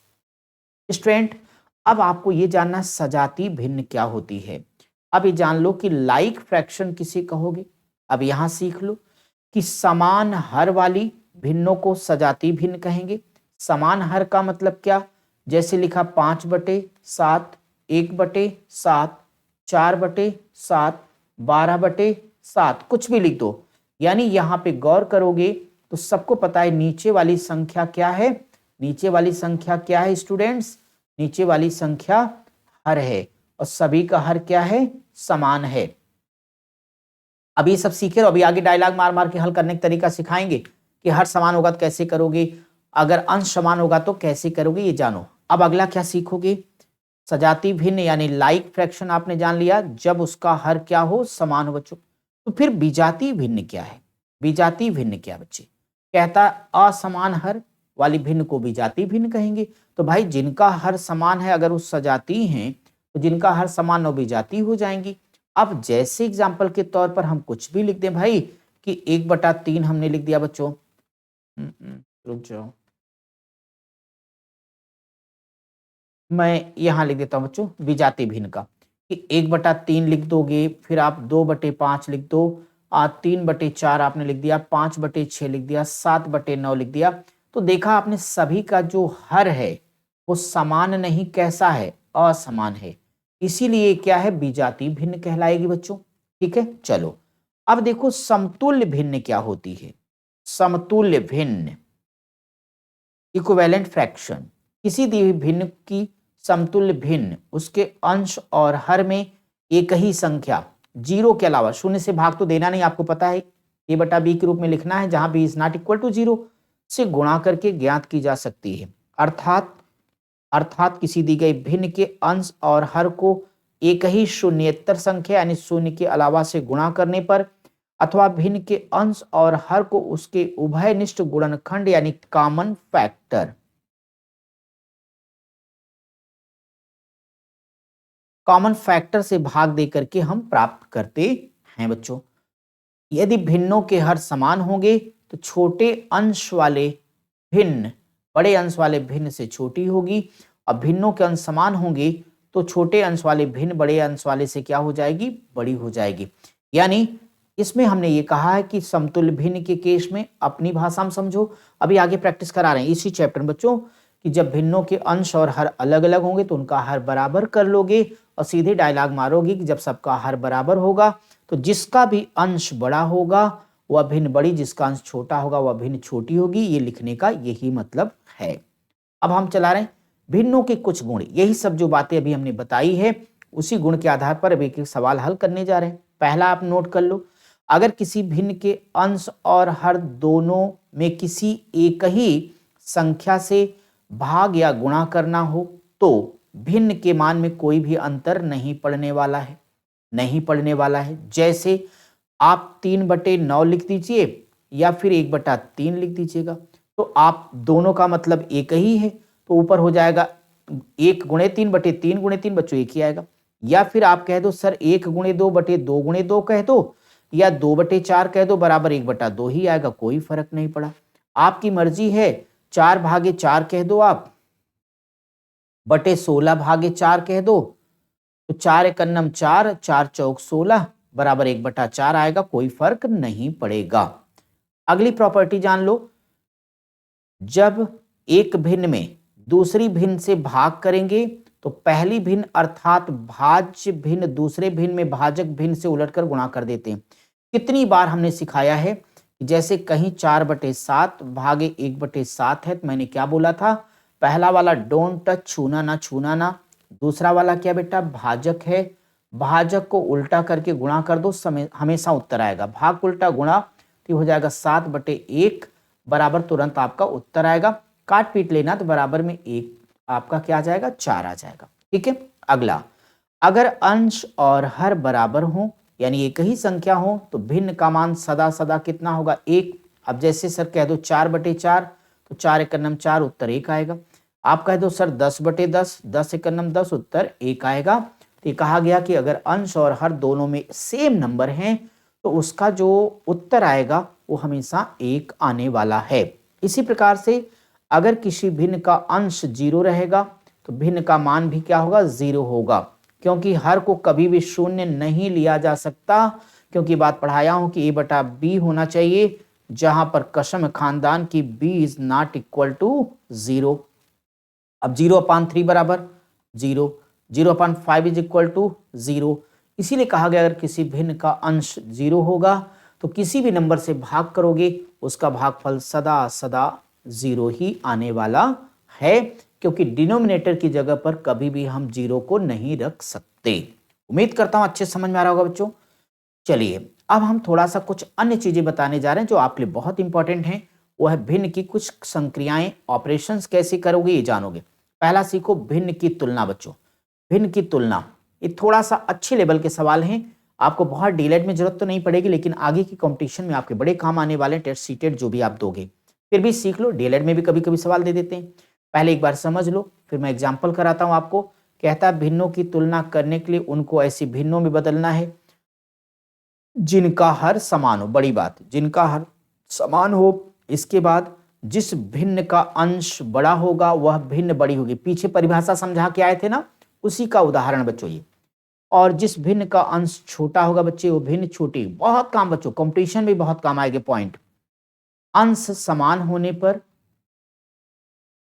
स्टूडेंट अब आपको ये जानना सजाती भिन्न क्या होती है। अब ये जान लो कि लाइक फ्रैक्शन किसे कहोगे। अब यहां सीख लो कि समान हर वाली भिन्नों को सजाती भिन्न कहेंगे। समान हर का मतलब क्या, जैसे लिखा 5/7 1/7 4/7 12/7 कुछ भी लिख दो। यानी यहां पे गौर करोगे तो सबको पता है नीचे वाली संख्या क्या है, नीचे वाली संख्या क्या है स्टूडेंट्स, नीचे वाली संख्या हर है और सभी का हर क्या है समान है। अभी सब सीखे और अभी आगे डायलॉग मार मार के हल करने का तरीका सिखाएंगे कि हर समान होगा तो कैसे करोगे, अगर अंश समान होगा तो कैसे करोगे, ये जानो। अब अगला क्या सीखोगे, सजाती भिन्न यानी लाइक फ्रैक्शन आपने जान लिया जब उसका हर क्या हो, समान हो बच्चों। तो फिर विजातीय भिन्न क्या है? विजातीय भिन्न क्या बच्चे? कहता असमान हर वाली भिन्न को विजातीय भिन्न कहेंगे। तो भाई जिनका हर समान है अगर वो सजाती हैं तो जिनका हर समान और विजातीय हो जाएंगी। अब जैसे एग्जाम्पल के तौर पर हम कुछ भी लिख दें भाई कि 1/3 हमने लिख दिया बच्चों। रुक जाओ, मैं यहां लिख देता हूं बच्चों विजातीय भिन्न का कि 1/3 लिख दोगे, फिर आप 2/5 लिख दो, 3/4 आपने लिख दिया, 5/6 लिख दिया, 7/9 लिख दिया। तो देखा आपने सभी का जो हर है वो समान नहीं, कैसा है, असमान है, इसीलिए क्या है, विजातीय भिन्न कहलाएगी बच्चों। ठीक है, चलो अब देखो समतुल्य भिन्न क्या होती है। समतुल्य भिन्न इक्विवेलेंट फ्रैक्शन, किसी दी हुई भिन्न की समतुल्य भिन्न उसके अंश और हर में एक ही संख्या जीरो के अलावा, शून्य से भाग तो देना नहीं, आपको पता है a/b के रूप में लिखना है जहां b is not equal to 0 से गुणा करके ज्ञात की जा सकती है। अर्थात किसी दी गई भिन्न के अंश और हर को एक ही शून्येतर संख्या यानी शून्य के अलावा से गुणा करने पर अथवा भिन्न के अंश और हर को उसके उभयनिष्ठ गुणनखंड यानी कॉमन फैक्टर से भाग दे करके हम प्राप्त करते हैं बच्चों। यदि भिन्नों के हर समान होंगे तो छोटे अंश वाले भिन्न बड़े अंश वाले भिन्न से छोटी होगी, और भिन्नों के अंश समान होंगे तो छोटे अंश वाले भिन्न बड़े अंश वाले से क्या हो जाएगी, बड़ी हो जाएगी। यानी इसमें हमने ये कहा है कि समतुल्य भिन्न के केस में अपनी भाषा में समझो, अभी आगे प्रैक्टिस करा रहे हैं इसी चैप्टर में बच्चों, कि जब भिन्नों के अंश और हर अलग अलग होंगे तो उनका हर बराबर कर लोगे और सीधे डायलॉग मारोगे कि जब सबका हर बराबर होगा तो जिसका भी अंश बड़ा होगा वह भिन्न बड़ी, जिसका अंश छोटा होगा वह भिन्न छोटी होगी। ये लिखने का यही मतलब है। अब हम चला रहे हैं भिन्नों के कुछ गुण, यही सब जो बातें अभी हमने बताई है उसी गुण के आधार पर अभी एक सवाल हल करने जा रहे हैं। पहला आप नोट कर लो, अगर किसी भिन्न के अंश और हर दोनों में किसी एक ही संख्या से भाग या गुणा करना हो तो भिन्न के मान में कोई भी अंतर नहीं पड़ने वाला है। जैसे आप 3/9 लिख दीजिए या फिर 1/3 लिख दीजिएगा, तो आप दोनों का मतलब एक ही है तो ऊपर हो जाएगा 1 × 3/3 × 3 बच्चों एक ही आएगा। या फिर आप कह दो सर 1 × 2/2 × 2 कह दो या 2/4 कह दो, बराबर 1/2 ही आएगा, कोई फर्क नहीं पड़ा। आपकी मर्जी है 4/4 कह दो, आप बटे 16/4 कह दो, तो 4 × 4, 4 × 16 बराबर 1/4 आएगा, कोई फर्क नहीं पड़ेगा। अगली प्रॉपर्टी जान लो, जब एक भिन्न में दूसरी भिन्न से भाग करेंगे तो पहली भिन्न अर्थात भाज्य भिन्न दूसरे भिन्न में भाजक भिन्न से उलटकर गुणा कर देते हैं। कितनी बार हमने सिखाया है, जैसे कहीं 4/7 भागे 1/7 है तो मैंने क्या बोला था, पहला वाला डोंट टच, छूना ना। दूसरा वाला क्या बेटा, भाजक है, भाजक को उल्टा करके गुणा कर दो, हमेशा उत्तर आएगा। भाग उल्टा गुणा तो हो जाएगा 7/1 बराबर तुरंत आपका उत्तर आएगा। काट पीट लेना तो बराबर में 1 आपका क्या आ जाएगा, 4 आ जाएगा। ठीक है, अगला, अगर अंश और हर बराबर हो यानी एक ही संख्या हो तो भिन्न का मान सदा सदा कितना होगा, 1। अब जैसे सर कह दो 4/4 तो 4 × 9 4 उत्तर 1 आएगा। आप कह दो सर 10/10 10 × 9 10 उत्तर 1 आएगा। तो ये कहा गया कि अगर अंश और हर दोनों में सेम नंबर हैं तो उसका जो उत्तर आएगा वो हमेशा 1 आने वाला है। इसी प्रकार से अगर किसी भिन्न का अंश 0 रहेगा तो भिन्न का मान भी क्या होगा, 0 होगा, क्योंकि हर को कभी भी शून्य नहीं लिया जा सकता, क्योंकि बात पढ़ाया हूं कि a/b होना चाहिए, जहां पर कसम खानदान की b is not equal to 0। अब 0/3 बराबर 0, 0/5 इज इक्वल टू 0। इसीलिए कहा गया अगर किसी भिन्न का अंश 0 होगा तो किसी भी नंबर से भाग करोगे उसका भागफल सदा सदा 0 ही आने वाला है, क्योंकि डिनोमिनेटर की जगह पर कभी भी हम 0 को नहीं रख सकते। उम्मीद करता हूं अच्छे समझ में आ रहा होगा बच्चों। चलिए अब हम थोड़ा सा कुछ अन्य चीजें बताने जा रहे हैं जो आपके लिए बहुत इंपॉर्टेंट हैं। वो है भिन्न की कुछ संक्रियाएं, ऑपरेशंस कैसे करोगे ये जानोगे। पहला सीखो भिन्न की तुलना बच्चों। भिन्न की तुलना, ये थोड़ा सा अच्छे लेवल के सवाल हैं। आपको बहुत डीएलएड में जरूरत तो नहीं पड़ेगी, लेकिन आगे की कंपटीशन में आपके बड़े काम आने वाले टेस्ट सीटेड जो भी आप दोगे। फिर भी सीख लो, डीएलएड में भी कभी कभी सवाल दे देते हैं। पहले एक बार समझ लो, फिर मैं एग्जाम्पल कराता हूँ आपको। कहता है भिन्नों की तुलना करने के लिए उनको ऐसी भिन्नों में बदलना है जिनका हर समान हो। बड़ी बात, जिनका हर समान हो। इसके बाद जिस भिन्न का अंश बड़ा होगा वह भिन्न बड़ी होगी। पीछे परिभाषा समझा के आए थे ना, उसी का उदाहरण बच्चों ये। और जिस भिन्न का अंश छोटा होगा बच्चे वो भिन्न छोटी। बहुत काम बच्चों, कंपटीशन में बहुत काम आएंगे पॉइंट। अंश समान होने पर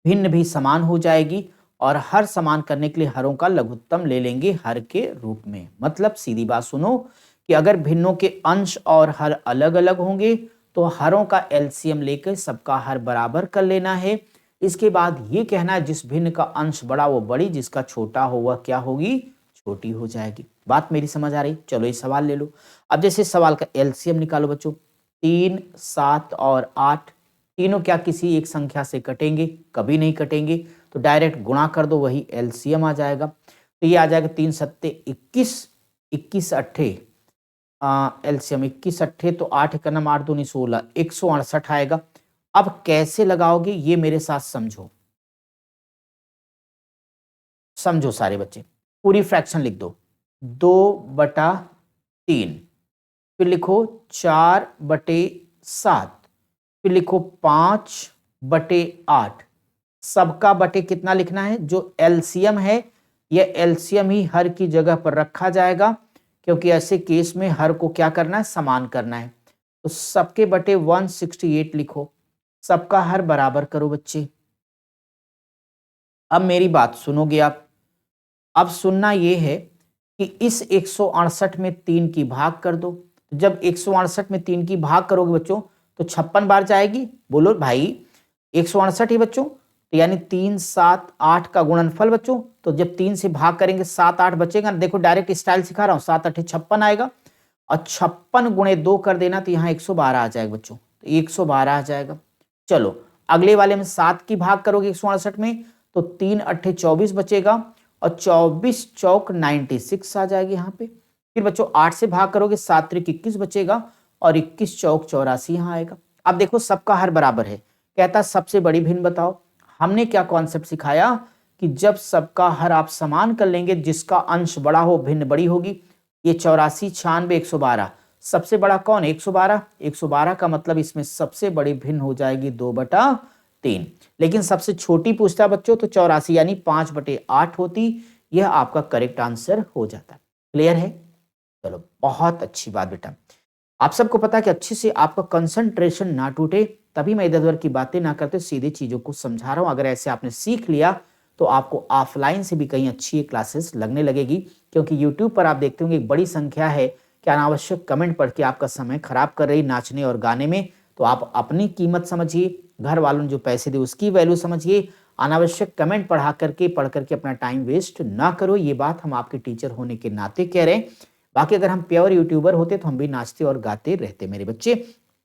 भिन्न भी समान हो जाएगी, और हर समान करने के लिए हरों का लघुत्तम ले लेंगे हर के रूप में। मतलब सीधी बात सुनो कि अगर भिन्नों के अंश और हर अलग अलग होंगे तो हरों का एलसीएम लेकर सबका हर बराबर कर लेना है। इसके बाद ये कहना है जिस भिन्न का अंश बड़ा वो बड़ी, जिसका छोटा हो वह क्या होगी, छोटी हो जाएगी। बात मेरी समझ आ रही? चलो ये सवाल ले लो। अब जैसे सवाल का एलसीएम निकालो बच्चों। 3, 7 और 8 तीनों क्या किसी एक संख्या से कटेंगे? कभी नहीं कटेंगे। तो डायरेक्ट गुणा कर दो, वही एलसीएम आ जाएगा। तो ये आ जाएगा 3 सत्ते 21, 21 अट्ठे एलसीएम 21 अट्ठे, तो 8 का नाम 8 दूनी 16, 168 आएगा। अब कैसे लगाओगे ये मेरे साथ समझो। समझो सारे बच्चे, पूरी फ्रैक्शन लिख दो। 2/3, फिर लिखो 4/7, फिर लिखो 5/8। सबका बटे कितना लिखना है? जो एलसीएम है यह एलसीएम ही हर की जगह पर रखा जाएगा, क्योंकि ऐसे केस में हर को क्या करना है, समान करना है। तो सबके बटे 168 लिखो। सबका हर बराबर करो बच्चे। अब मेरी बात सुनोगे आप। अब सुनना यह है कि इस 168 में 3 की भाग कर दो। जब 168 में 3 की भाग करोगे बच्चों तो 56 बार जाएगी। बोलो भाई 168 ही बच्चों, तो यानी 3, 7, 8 का गुणनफल बच्चों। तो जब 3 से भाग करेंगे 7, 8 बचेगा। देखो डायरेक्ट स्टाइल सिखा रहा हूं। 7 8 56 आएगा, और 56 गुणे 2 कर देना, तो यहाँ 112 आ जाएगा बच्चों। तो 112 आ जाएगा। चलो अगले वाले में 7 की भाग करोगे 168 में, तो 3 8 24 बचेगा, और 24 चौक 96 आ जाएगी यहाँ पे। फिर बच्चों 8 से भाग करोगे 7 3 21 बचेगा, और 21 चौक 84 यहाँ आएगा। अब देखो सबका हर बराबर है। कहता सबसे बड़ी भिन्न बताओ। हमने क्या कॉन्सेप्ट सिखाया कि जब सबका हर आप समान कर लेंगे, जिसका अंश बड़ा हो भिन्न बड़ी होगी। ये 84 96 112, सबसे बड़ा कौन है? 112। 112 का मतलब इसमें सबसे बड़ी भिन्न हो जाएगी 2/3। लेकिन सबसे छोटी पूछता बच्चों तो 84 यानी 5/8 होती। यह आपका करेक्ट आंसर हो जाता। क्लियर है? चलो बहुत अच्छी बात बेटा। आप सबको पता है कि अच्छे से आपका कंसंट्रेशन ना टूटे, तभी मैं इधर उधर की बातें ना करते सीधे चीजों को समझा रहा हूं। अगर ऐसे आपने सीख लिया तो आपको ऑफलाइन से भी कहीं अच्छी क्लासेस लगने लगेगी, क्योंकि यूट्यूब पर आप देखते होंगे एक बड़ी संख्या है कि अनावश्यक कमेंट पढ़ के आपका समय खराब कर रही नाचने और गाने में। तो आप अपनी कीमत समझिए, घर वालों ने जो पैसे दिए उसकी वैल्यू समझिए। अनावश्यक कमेंट पढ़ करके अपना टाइम वेस्ट ना करो। ये बात हम आपके टीचर होने के नाते कह रहे हैं। बाकी अगर हम प्योर यूट्यूबर होते तो हम भी नाचते और गाते रहते मेरे बच्चे।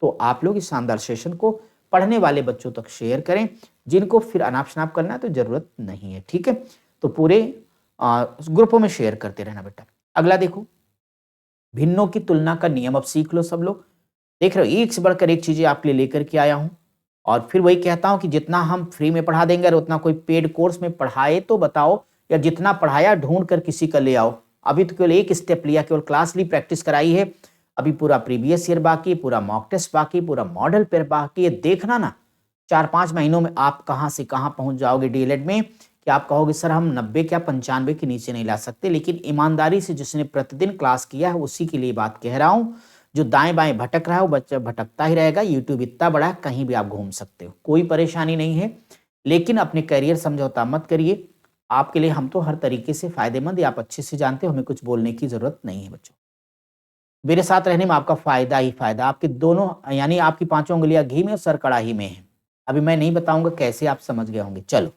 तो आप लोग इस शानदार सेशन को पढ़ने वाले बच्चों तक शेयर करें, जिनको फिर अनाप शनाप करना है तो जरूरत नहीं है। ठीक है, तो पूरे ग्रुपों में शेयर करते रहना बेटा। अगला देखो, भिन्नों की तुलना का नियम अब सीख लो सब लोग। देख रहे हो एक से बढ़कर एक चीजें आपके लिए लेकर के आया हूं, और फिर वही कहता हूं कि जितना हम फ्री में पढ़ा देंगे और उतना कोई पेड कोर्स में पढ़ाए तो बताओ, या जितना पढ़ाया ढूंढ कर किसी का ले आओ। अभी तो केवल एक स्टेप लिया, केवल क्लास ली, प्रैक्टिस कराई है। अभी पूरा प्रीवियस ईयर बाकी, पूरा मॉक टेस्ट बाकी, पूरा मॉडल पेपर बाकी है। देखना ना 4-5 महीनों में आप कहां से कहां पहुंच जाओगे डीएलएड में, कि आप कहोगे सर हम 90 क्या 95 के नीचे नहीं ला सकते। लेकिन ईमानदारी से जिसने प्रतिदिन क्लास किया है उसी के लिए बात कह रहा हूं। जो दाएं बाएं भटक रहा है वो बच्चा भटकता ही रहेगा। यूट्यूब इतना बड़ा है, कहीं भी आप घूम सकते हो, कोई परेशानी नहीं है। लेकिन अपने करियर समझौता मत करिए। आपके लिए हम तो हर तरीके से फायदेमंद, या आप अच्छे से जानते हो, हमें कुछ बोलने की जरूरत नहीं है बच्चों। मेरे साथ रहने में आपका फायदा ही फायदा। आपके दोनों यानी आपकी 5 उंगलियां घी में और सर कड़ाही में है। अभी मैं नहीं बताऊंगा कैसे, आप समझ गए होंगे। चलो,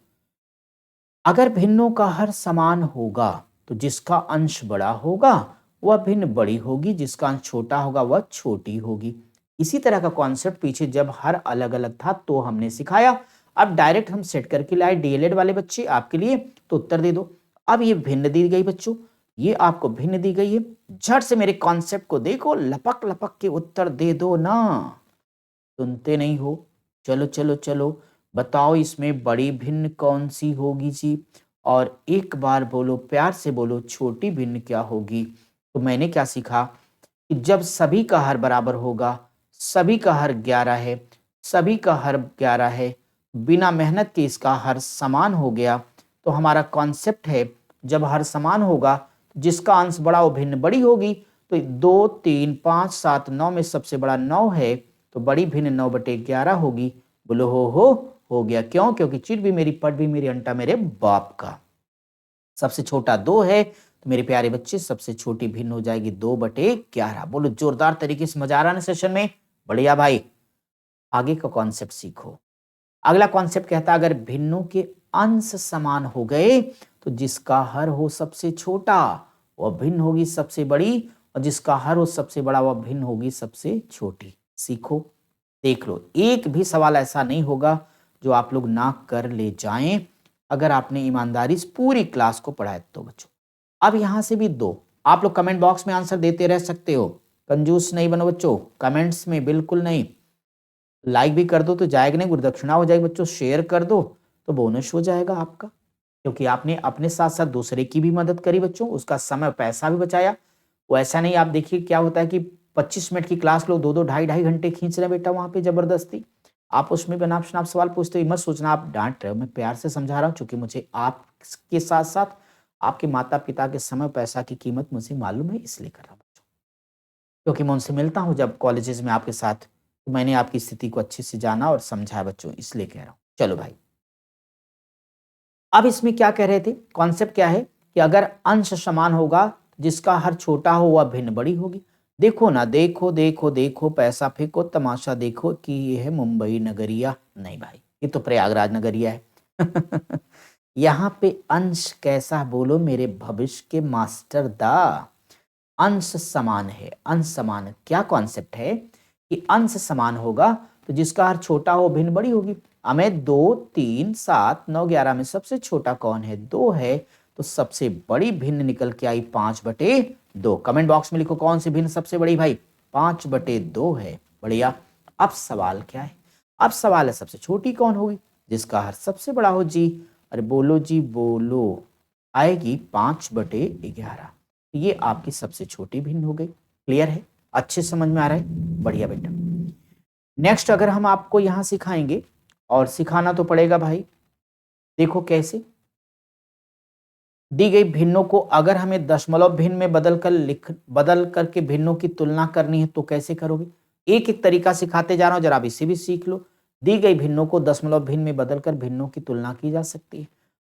अगर भिन्नों का हर समान होगा तो जिसका अंश बड़ा होगा वह भिन्न बड़ी होगी, जिसका अंश छोटा होगा वह छोटी होगी। इसी तरह का कॉन्सेप्ट पीछे जब हर अलग अलग था तो हमने सिखाया। अब डायरेक्ट हम सेट करके लाए डीएलएड वाले बच्चे आपके लिए, तो उत्तर दे दो। अब ये भिन्न दी गई बच्चों, ये आपको भिन्न दी गई है। झट से मेरे कॉन्सेप्ट को देखो, लपक लपक के उत्तर दे दो ना, सुनते नहीं हो। चलो चलो चलो, बताओ इसमें बड़ी भिन्न कौन सी होगी जी? और एक बार बोलो, प्यार से बोलो, छोटी भिन्न क्या होगी? तो मैंने क्या सीखा कि जब सभी का हर बराबर होगा, सभी का हर 11 है, सभी का हर 11 है, बिना मेहनत के इसका हर समान हो गया। तो हमारा कॉन्सेप्ट है, जब हर समान होगा, जिसका अंश बड़ा वो भिन्न बड़ी होगी। तो 2, 3, 5, 7, 9 में सबसे बड़ा 9 है, तो बड़ी भिन्न 9/11 होगी। बोलो हो गया। क्यों? क्योंकि चिट भी मेरी, पट भी मेरी, अंटा मेरे बाप का। सबसे छोटा 2 है, तो मेरे प्यारे बच्चे सबसे छोटी भिन्न हो जाएगी 2/11। बोलो जोरदार तरीके से, मजा आ रहा ना सेशन में? बढ़िया भाई। आगे का कॉन्सेप्ट सीखो। अगला कॉन्सेप्ट कहता है, अगर भिन्नों के अंश समान हो गए तो जिसका हर हो सबसे छोटा वह भिन्न होगी सबसे बड़ी, और जिसका हर हो सबसे बड़ा वह भिन्न होगी सबसे छोटी। सीखो, देख लो, एक भी सवाल ऐसा नहीं होगा जो आप लोग ना कर ले जाएं, अगर आपने ईमानदारी से पूरी क्लास को पढ़ा है तो बच्चों। अब यहां से भी 2 आप लोग कमेंट बॉक्स में आंसर देते रह सकते हो, कंजूस नहीं बनो बच्चों, कमेंट्स में बिल्कुल नहीं। लाइक भी कर दो तो जाएगा नहीं, गुरुदक्षिणा हो जाएगी बच्चों। शेयर कर दो तो बोनस हो जाएगा आपका, क्योंकि आपने अपने साथ साथ दूसरे की भी मदद करी बच्चों, उसका समय पैसा भी बचाया। वो ऐसा नहीं, आप देखिए क्या होता है कि 25 मिनट की क्लास लोग 2-2 ढाई घंटे खींच रहे हैं बेटा वहां पे जबरदस्ती। आप उसमें भी अनाप शनाप सवाल पूछते हो, मत सोचना आप डांट रहे हो, मैं प्यार से समझा रहा हूँ, क्योंकि मुझे आपके साथ साथ आपके माता पिता के समय पैसा की कीमत मुझे मालूम है, इसलिए कर रहा हूँ बच्चों। क्योंकि मैं उनसे मिलता हूँ जब कॉलेजेस में आपके साथ, तो मैंने आपकी स्थिति को अच्छे से जाना और समझा बच्चों, इसलिए कह रहा हूँ। चलो भाई, अब इसमें क्या कह रहे थे, कॉन्सेप्ट क्या है कि अगर अंश समान होगा, जिसका हर छोटा हो वह भिन्न बड़ी होगी। देखो ना, देखो देखो देखो, पैसा फेंको, तमाशा देखो कि ये है मुंबई नगरिया। नहीं भाई, ये तो प्रयागराज नगरिया है। यहाँ पे अंश कैसा, बोलो मेरे भविष्य के मास्टर दा। अंश समान है, अंश समान है। क्या कॉन्सेप्ट है कि अंश समान होगा तो जिसका हर छोटा हो भिन्न बड़ी होगी। हमें 2, 3, 7, 9, 11 में सबसे छोटा कौन है? 2 है, तो सबसे बड़ी भिन्न निकल के आई 5/2। कमेंट बॉक्स में लिखो कौन सी भिन्न सबसे बड़ी भाई? 5/2 है। बढ़िया। अब सवाल क्या है? अब सवाल है सबसे छोटी कौन होगी, जिसका हर सबसे बड़ा हो जी। अरे बोलो जी बोलो, आएगी 5/11। ये आपकी सबसे छोटी भिन्न हो गई। क्लियर है? अच्छे समझ में आ रहा है? बढ़िया बेटा। नेक्स्ट अगर हम आपको यहां सिखाएंगे, और सिखाना तो पड़ेगा भाई, देखो कैसे दी गई भिन्नों को अगर हमें दशमलव भिन्न में बदल करके भिन्नों की तुलना करनी है तो कैसे करोगे? एक एक तरीका सिखाते जा रहा हूं, जरा आप इसे भी सीख लो। दी गई भिन्नों को दशमलव भिन्न में बदलकर भिन्नों की तुलना की जा सकती है।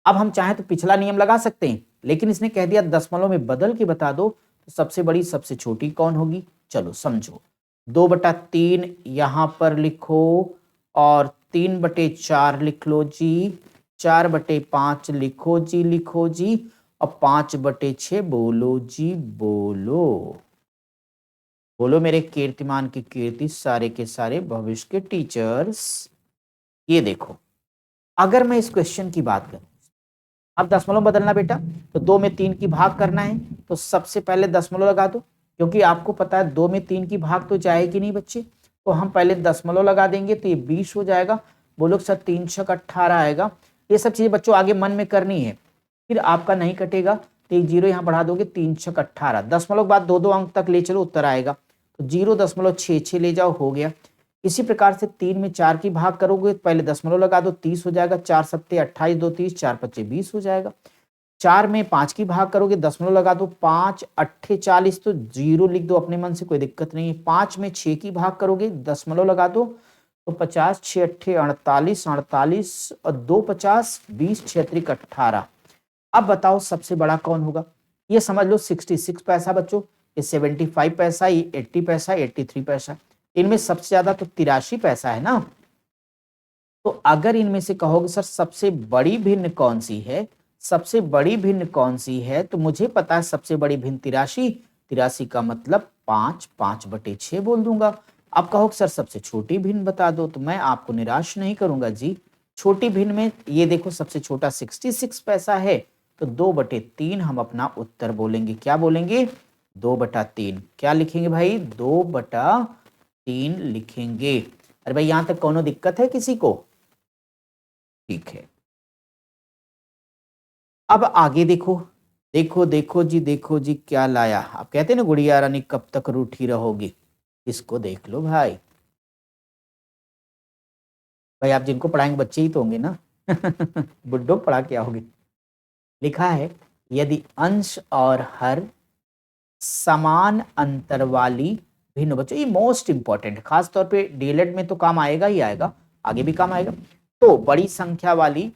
अब हम चाहें तो पिछला नियम लगा सकते हैं, लेकिन इसने कह दिया दशमलव में बदल के बता दो, तो सबसे बड़ी सबसे छोटी कौन होगी? चलो समझो, 2/3 यहां पर लिखो, और 3/4 लिख लो जी, 4/5 लिखो जी, लिखो जी, और 5/6 बोलो जी बोलो। बोलो मेरे कीर्तिमान की कीर्ति, सारे के सारे भविष्य के टीचर्स। ये देखो, अगर मैं इस क्वेश्चन की बात करूं, अब दशमलव बदलना बेटा, तो 2 में 3 की भाग करना है, तो सबसे पहले दशमलव लगा दो, क्योंकि आपको पता है 2 में 3 की भाग तो जाएगी नहीं बच्चे, तो हम पहले दशमलव लगा देंगे, तो ये 20 हो जाएगा। बोलो सर 3 छक 18 आएगा। ये सब चीजें बच्चों आगे मन में करनी है, फिर आपका नहीं कटेगा, तो एक 0 यहाँ बढ़ा दोगे, 3 छक 18, दशमलव के बाद 2-2 अंक तक ले चलो, उत्तर आएगा। तो 0.66 ले जाओ, हो गया। इसी प्रकार से 3 में 4 की भाग करोगे, पहले दशमलव लगा दो, 30 हो जाएगा, 4 सत्ते 28, 2 30, 4 पच्चे 20 हो जाएगा। 4 में 5 की भाग करोगे, दशमलव लगा दो, 5 अट्ठे 40, तो 0 लिख दो अपने मन से, कोई दिक्कत नहीं है। 5 में 6 की भाग करोगे, दशमलव लगा दो, तो 50, 6 अट्ठे 48, 48 और 2 50, 20, 6 18। अब बताओ सबसे बड़ा कौन होगा? ये समझ लो 66 पैसा बच्चों, ये 75 पैसा, ये 80 पैसा, 83 पैसा। इनमें सबसे ज्यादा तो 83 पैसा है ना। तो अगर इनमें से कहोगे सर सबसे बड़ी भिन्न कौन सी है, सबसे बड़ी भिन्न कौन सी है, तो मुझे पता है सबसे बड़ी भिन्न 83, 83 का मतलब 5, 5/6 बोल दूंगा। अब कहो सर सबसे छोटी भिन्न बता दो, तो मैं आपको निराश नहीं करूंगा जी। छोटी भिन्न में ये देखो सबसे छोटा 66 पैसा है, तो 2/3 हम अपना उत्तर बोलेंगे। क्या बोलेंगे? 2/3। क्या लिखेंगे भाई? 2/3 लिखेंगे। अरे भाई यहां तक कोनो दिक्कत है किसी को? ठीक है, अब आगे देखो। देखो देखो जी, देखो जी क्या लाया। आप कहते हैं ना गुड़िया रानी कब तक रूठी रहोगी, इसको देख लो भाई। भाई आप जिनको पढ़ाएंगे बच्चे ही तो होंगे ना बुड्ढों को पढ़ा के आओगे। लिखा है यदि अंश और हर समान अंतर वाली भिन्न, बच्चों ये मोस्ट इंपॉर्टेंट, खास तौर पे डीएलएड में तो काम आएगा ही आएगा, आगे भी काम आएगा। तो बड़ी संख्या वाली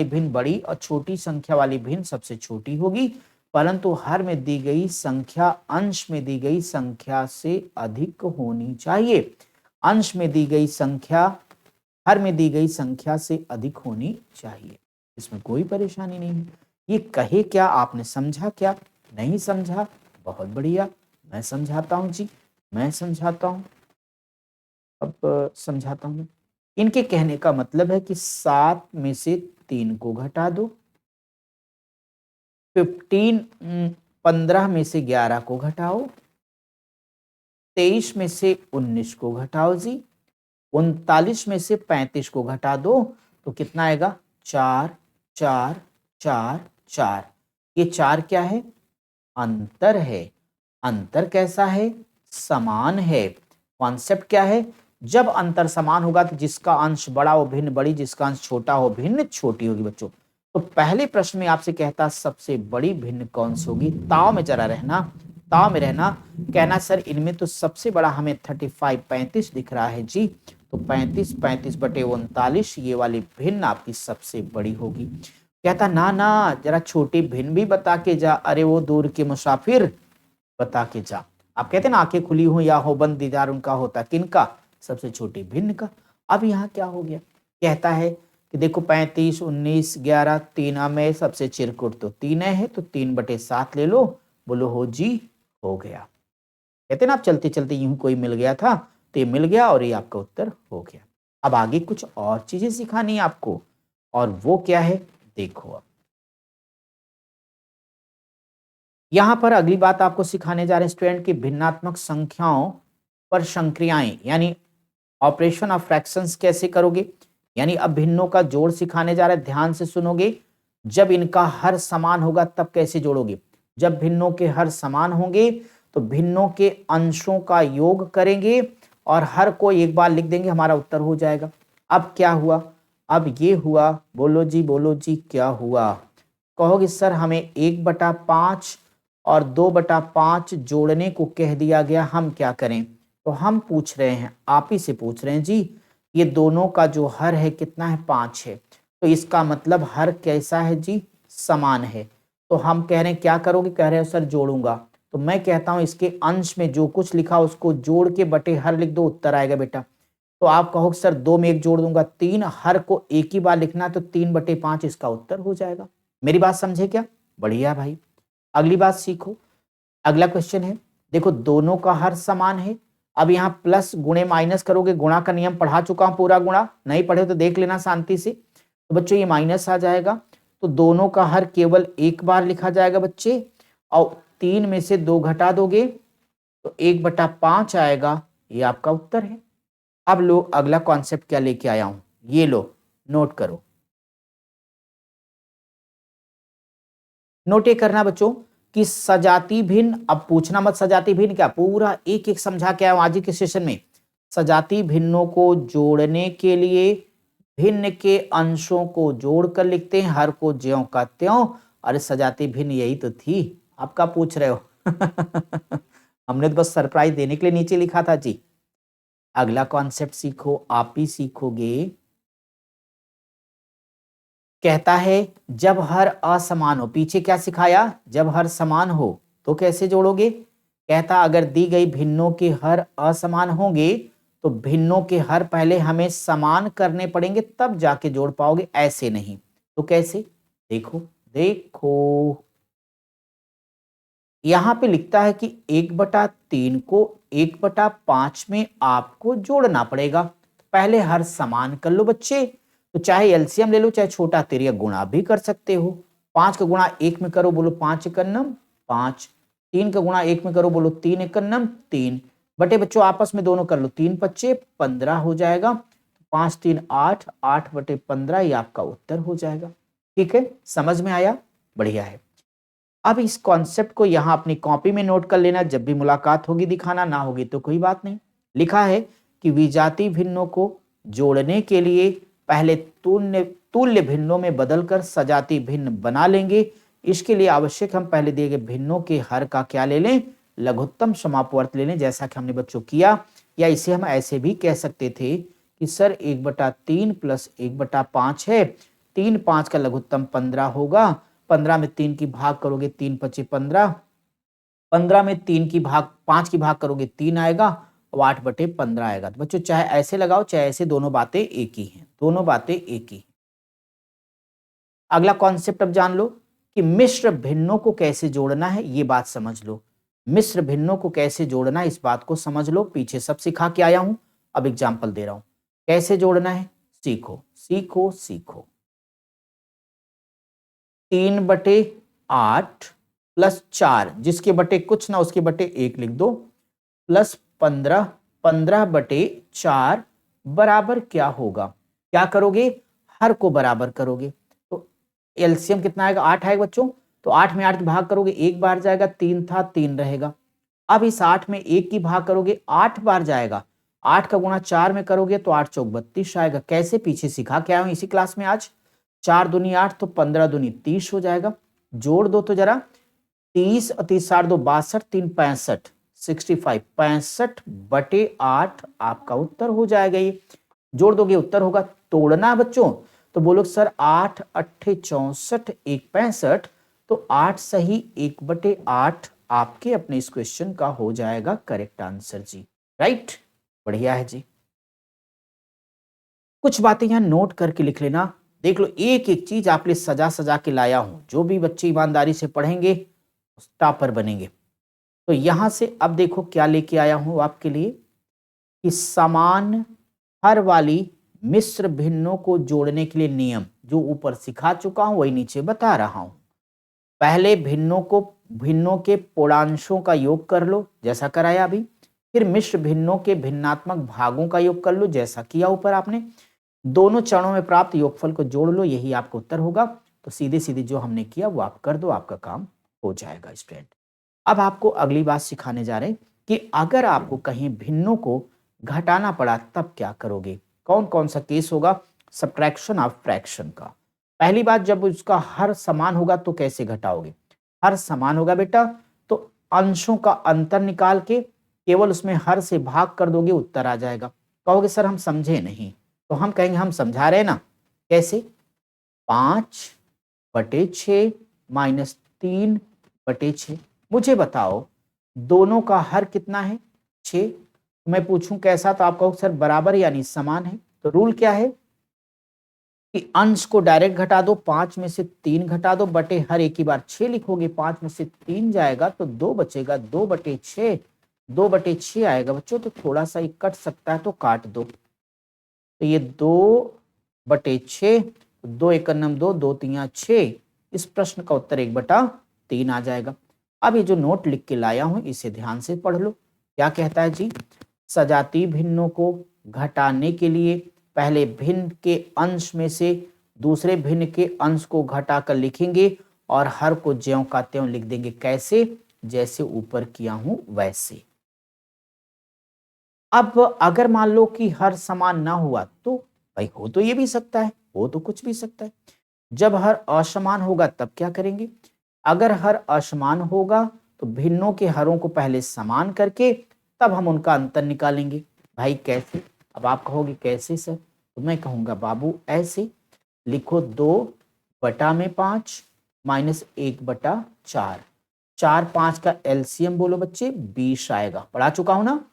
भिन्न बड़ी और छोटी संख्या वाली भिन्न सबसे छोटी होगी, परंतु हर में दी गई संख्या अंश में दी गई संख्या से अधिक होनी चाहिए। अंश में दी गई संख्या हर में दी गई संख्या से अधिक होनी चाहिए। इसमें कोई परेशानी नहीं है। ये कहे क्या? आपने समझा क्या? नहीं समझा? बहुत बढ़िया, मैं समझाता हूं जी, मैं समझाता हूं। अब समझाता हूं। इनके कहने का मतलब है कि 7 में से 3 को घटा दो, 15 में से 11 को घटाओ, 23 में से 19 को घटाओ जी, 39 में से 35 को घटा दो, तो कितना आएगा? 4 4 4 4। ये 4 क्या है? अंतर है। अंतर कैसा है? समान है। कॉन्सेप्ट क्या है? जब अंतर समान होगा तो जिसका अंश बड़ा हो भिन्न बड़ी, जिसका अंश छोटा हो भिन्न छोटी होगी बच्चों। तो पहले प्रश्न में आपसे कहता सबसे बड़ी भिन्न कौन सी होगी? ताव में जरा रहना, ताव में रहना। कहना सर इनमें तो सबसे बड़ा हमें 35 दिख रहा है जी, तो 35 ये वाली भिन्न आपकी सबसे बड़ी होगी। कहता ना ना, जरा छोटी भिन्न भी बता के जा। अरे वो दूर के मुसाफिर बता के जा। आप कहते ना आंखें खुली हो या हो बंद दीदार उनका होता, किनका? सबसे छोटी भिन्न का। अब यहाँ क्या हो गया? कहता है कि देखो 35 19 11 तीना में सबसे चिरकुट तो 3 है, तो 3/7 ले लो। बोलो हो जी, हो गया। कहते ना आप चलते चलते यूं कोई मिल गया था, तो ये मिल गया और ये आपका उत्तर हो गया। अब आगे कुछ और चीजें सिखानी है आपको, और वो क्या है देखो। अब यहां पर अगली बात आपको सिखाने जा रहे हैं स्टूडेंट की भिन्नात्मक संख्याओं पर संक्रियाएं, यानी ऑपरेशन ऑफ फ्रैक्शंस कैसे करोगे। यानी अब भिन्नों का जोड़ सिखाने जा रहे हैं, ध्यान से सुनोगे। जब इनका हर समान होगा तब कैसे जोड़ोगे। जब भिन्नों के हर समान होंगे तो भिन्नों के अंशों का योग करेंगे और हर को एक बार लिख देंगे, हमारा उत्तर हो जाएगा। अब क्या हुआ? अब ये हुआ, बोलो जी क्या हुआ? कहोगे सर हमें 1/5 और 2/5 जोड़ने को कह दिया गया, हम क्या करें? तो हम पूछ रहे हैं, आप ही से पूछ रहे हैं जी, ये दोनों का जो हर है कितना है? 5 है। तो इसका मतलब हर कैसा है जी? समान है। तो हम कह रहे हैं क्या करोगे? कह रहे हो सर जोड़ूंगा। तो मैं कहता हूं इसके अंश में जो कुछ लिखा उसको जोड़ के बटे हर लिख दो, उत्तर आएगा बेटा। तो आप कहो सर 2 में 1 जोड़ दूंगा 3, हर को एक ही बार लिखना, तो 3/5 इसका उत्तर हो जाएगा। मेरी बात समझे क्या? बढ़िया भाई। अगली बात सीखो। अगला क्वेश्चन है, देखो दोनों का हर समान है। अब यहाँ प्लस गुणे माइनस करोगे, गुणा का नियम पढ़ा चुका हूं पूरा गुणा, नहीं पढ़े तो देख लेना शांति से। तो बच्चों ये माइनस आ जाएगा, तो दोनों का हर केवल एक बार लिखा जाएगा बच्चे, और 3 में से 2 घटा दोगे तो 1/5 आएगा। ये आपका उत्तर है। अब लो अगला कॉन्सेप्ट क्या लेके आया हूं, ये लो नोट करो। नोट ये करना बच्चों कि सजाती भिन्न, अब पूछना मत सजाती भिन्न क्या, पूरा एक एक समझा के आया आज के सेशन में। सजाती भिन्नों को जोड़ने के लिए भिन्न के अंशों को जोड़कर लिखते हैं, हर को ज्यों का त्यों। अरे सजाती भिन्न यही तो थी, आपका पूछ रहे हो हमने तो बस सरप्राइज देने के लिए नीचे लिखा था जी। अगला कॉन्सेप्ट सीखो, आप ही सीखोगे। कहता है जब हर असमान हो, पीछे क्या सिखाया? जब हर समान हो तो कैसे जोड़ोगे। कहता अगर दी गई भिन्नों के हर असमान होंगे तो भिन्नों के हर पहले हमें समान करने पड़ेंगे, तब जाके जोड़ पाओगे, ऐसे नहीं। तो कैसे? देखो देखो, यहां पे लिखता है कि 1/3 को 1/5 में आपको जोड़ना पड़ेगा। पहले हर समान कर लो बच्चे, तो चाहे एलसीएम ले लो चाहे छोटा तिर्यक गुणा भी कर सकते हो। 5 का गुणा 1 में करो, बोलो 5 एकम 5। 3 का गुणा 1 में करो, बोलो 3 एकम 3। बटे बच्चों आपस में दोनों कर लो, 3 पच्चे 15 हो जाएगा, 5 3 8, 8 बटे 15 ये आपका उत्तर हो जाएगा। ठीक है, समझ में आया? बढ़िया है। अब इस कॉन्सेप्ट को यहां अपनी कॉपी में नोट कर लेना, जब भी मुलाकात होगी दिखाना, ना होगी तो कोई बात नहीं। लिखा है कि विजातीय भिन्नों को जोड़ने के लिए पहले तुल्य भिन्नों में बदलकर सजातीय भिन्न बना लेंगे। इसके लिए आवश्यक हम पहले दिए गए भिन्नों के हर का क्या ले लें, लघुत्तम समापवर्त ले लें, जैसा कि हमने बच्चों किया। या इसे हम ऐसे भी कह सकते थे कि सर 1/3 प्लस 1/5 है, 3 5 का लघुत्तम 15 होगा, 15 में 3 की भाग करोगे 3 पचे 15, 15 में 3 की भाग 5 की भाग करोगे 3 आएगा, और 8/15 आएगा। तो बच्चों चाहे ऐसे लगाओ चाहे ऐसे, दोनों बातें एक ही हैं, दोनों बातें एक ही। अगला कॉन्सेप्ट अब जान लो कि मिश्र भिन्नों को कैसे जोड़ना है, ये बात समझ लो। मिश्र भिन्नों को कैसे जोड़ना है इस बात को समझ लो, पीछे सब सिखा के आया हूं, अब एग्जाम्पल दे रहा हूं कैसे जोड़ना है। सीखो सीखो सीखो। 3/8 प्लस 4, जिसके बटे कुछ ना उसके बटे 1 लिख दो, प्लस 15, 15/4 बराबर क्या होगा, क्या करोगे, हर को बराबर करोगे। तो एलसीएम कितना आएगा, 8 आएगा बच्चों। तो 8 में 8 की भाग करोगे 1 बार जाएगा, 3 था 3 रहेगा। अब इस 8 में 1 की भाग करोगे 8 बार जाएगा, 8 का गुणा 4 में करोगे तो 8 चौक 32 आएगा। कैसे, पीछे सिखा के आया हूं इसी क्लास में आज। 4 दूनी 8 तो 15 दूनी 30 हो जाएगा। जोड़ दो तो जरा, 30 और 30 8 2 62, 3 65, 65, 65/8 आपका उत्तर हो जाएगा। ये जोड़ दोगे उत्तर होगा। तोड़ना बच्चों तो बोलो सर 8 8 64 1 65, तो 8 सही 1/8 आपके अपने इस क्वेश्चन का हो जाएगा करेक्ट आंसर जी। राइट, बढ़िया है जी। कुछ बातें यहां नोट करके लिख लेना। देख लो एक एक चीज आप लिए सजा सजा के लाया हूं, जो भी बच्चे ईमानदारी से पढ़ेंगे टॉपर बनेंगे। तो यहां से अब देखो क्या लेके आया हूं आपके लिए कि समान हर वाली मिश्र भिन्नों को जोड़ने के लिए नियम, जो ऊपर सिखा चुका हूं वही नीचे बता रहा हूं। पहले भिन्नों के पूर्णांशों का योग कर लो, जैसा कराया अभी। फिर मिश्र भिन्नों के भिन्नात्मक भागों का योग कर लो, जैसा किया ऊपर आपने। दोनों चरणों में प्राप्त योगफल को जोड़ लो, यही आपका उत्तर होगा। तो सीधे सीधे जो हमने किया वो आप कर दो, आपका काम हो जाएगा स्टूडेंट। अब आपको अगली बात सिखाने जा रहे हैं कि अगर आपको कहीं भिन्नों को घटाना पड़ा तब क्या करोगे, कौन कौन सा केस होगा सब्ट्रैक्शन ऑफ फ्रैक्शन का। पहली बात, जब उसका हर समान होगा तो कैसे घटाओगे। हर समान होगा बेटा तो अंशों का अंतर निकाल के केवल उसमें हर से भाग कर दोगे, उत्तर आ जाएगा। कहोगे सर हम समझे नहीं, तो हम कहेंगे हम समझा रहे ना। कैसे, 5/6 माइनस 3/6। मुझे बताओ दोनों का हर कितना है, 6। मैं पूछूं कैसा, तो आप कहोगे सर बराबर यानी समान है। तो रूल क्या है कि अंश को डायरेक्ट घटा दो, 5 में से 3 घटा दो, बटे हर एक ही बार 6 लिखोगे, 5 में से 3 जाएगा तो 2 बचेगा, 2/6, 2/6 आएगा बच्चों। तो थोड़ा सा ये कट सकता है तो काट दो, तो ये 2/6, 2 एकम 2, 2 3 6। इस प्रश्न का उत्तर 1/3 आ जाएगा। अब ये जो नोट लिख के लाया हूं इसे ध्यान से पढ़ लो। क्या कहता है जी, सजातीय भिन्नों को घटाने के लिए पहले भिन्न के अंश में से दूसरे भिन्न के अंश को घटाकर लिखेंगे और हर को ज्यों का त्यों लिख देंगे। कैसे, जैसे ऊपर किया हूं वैसे। अब अगर मान लो कि हर समान ना हुआ तो भाई हो तो ये भी सकता है, हो तो कुछ भी सकता है। जब हर असमान होगा तब क्या करेंगे, अगर हर असमान होगा तो भिन्नों के हरों को पहले समान करके तब हम उनका अंतर निकालेंगे। भाई कैसे, अब आप कहोगे कैसे सर, तो मैं कहूंगा बाबू ऐसे लिखो, 2/5 माइनस 1/4। 4 5 का एलसीएम बोलो बच्चे 20 आएगा, पढ़ा चुका हूं ना।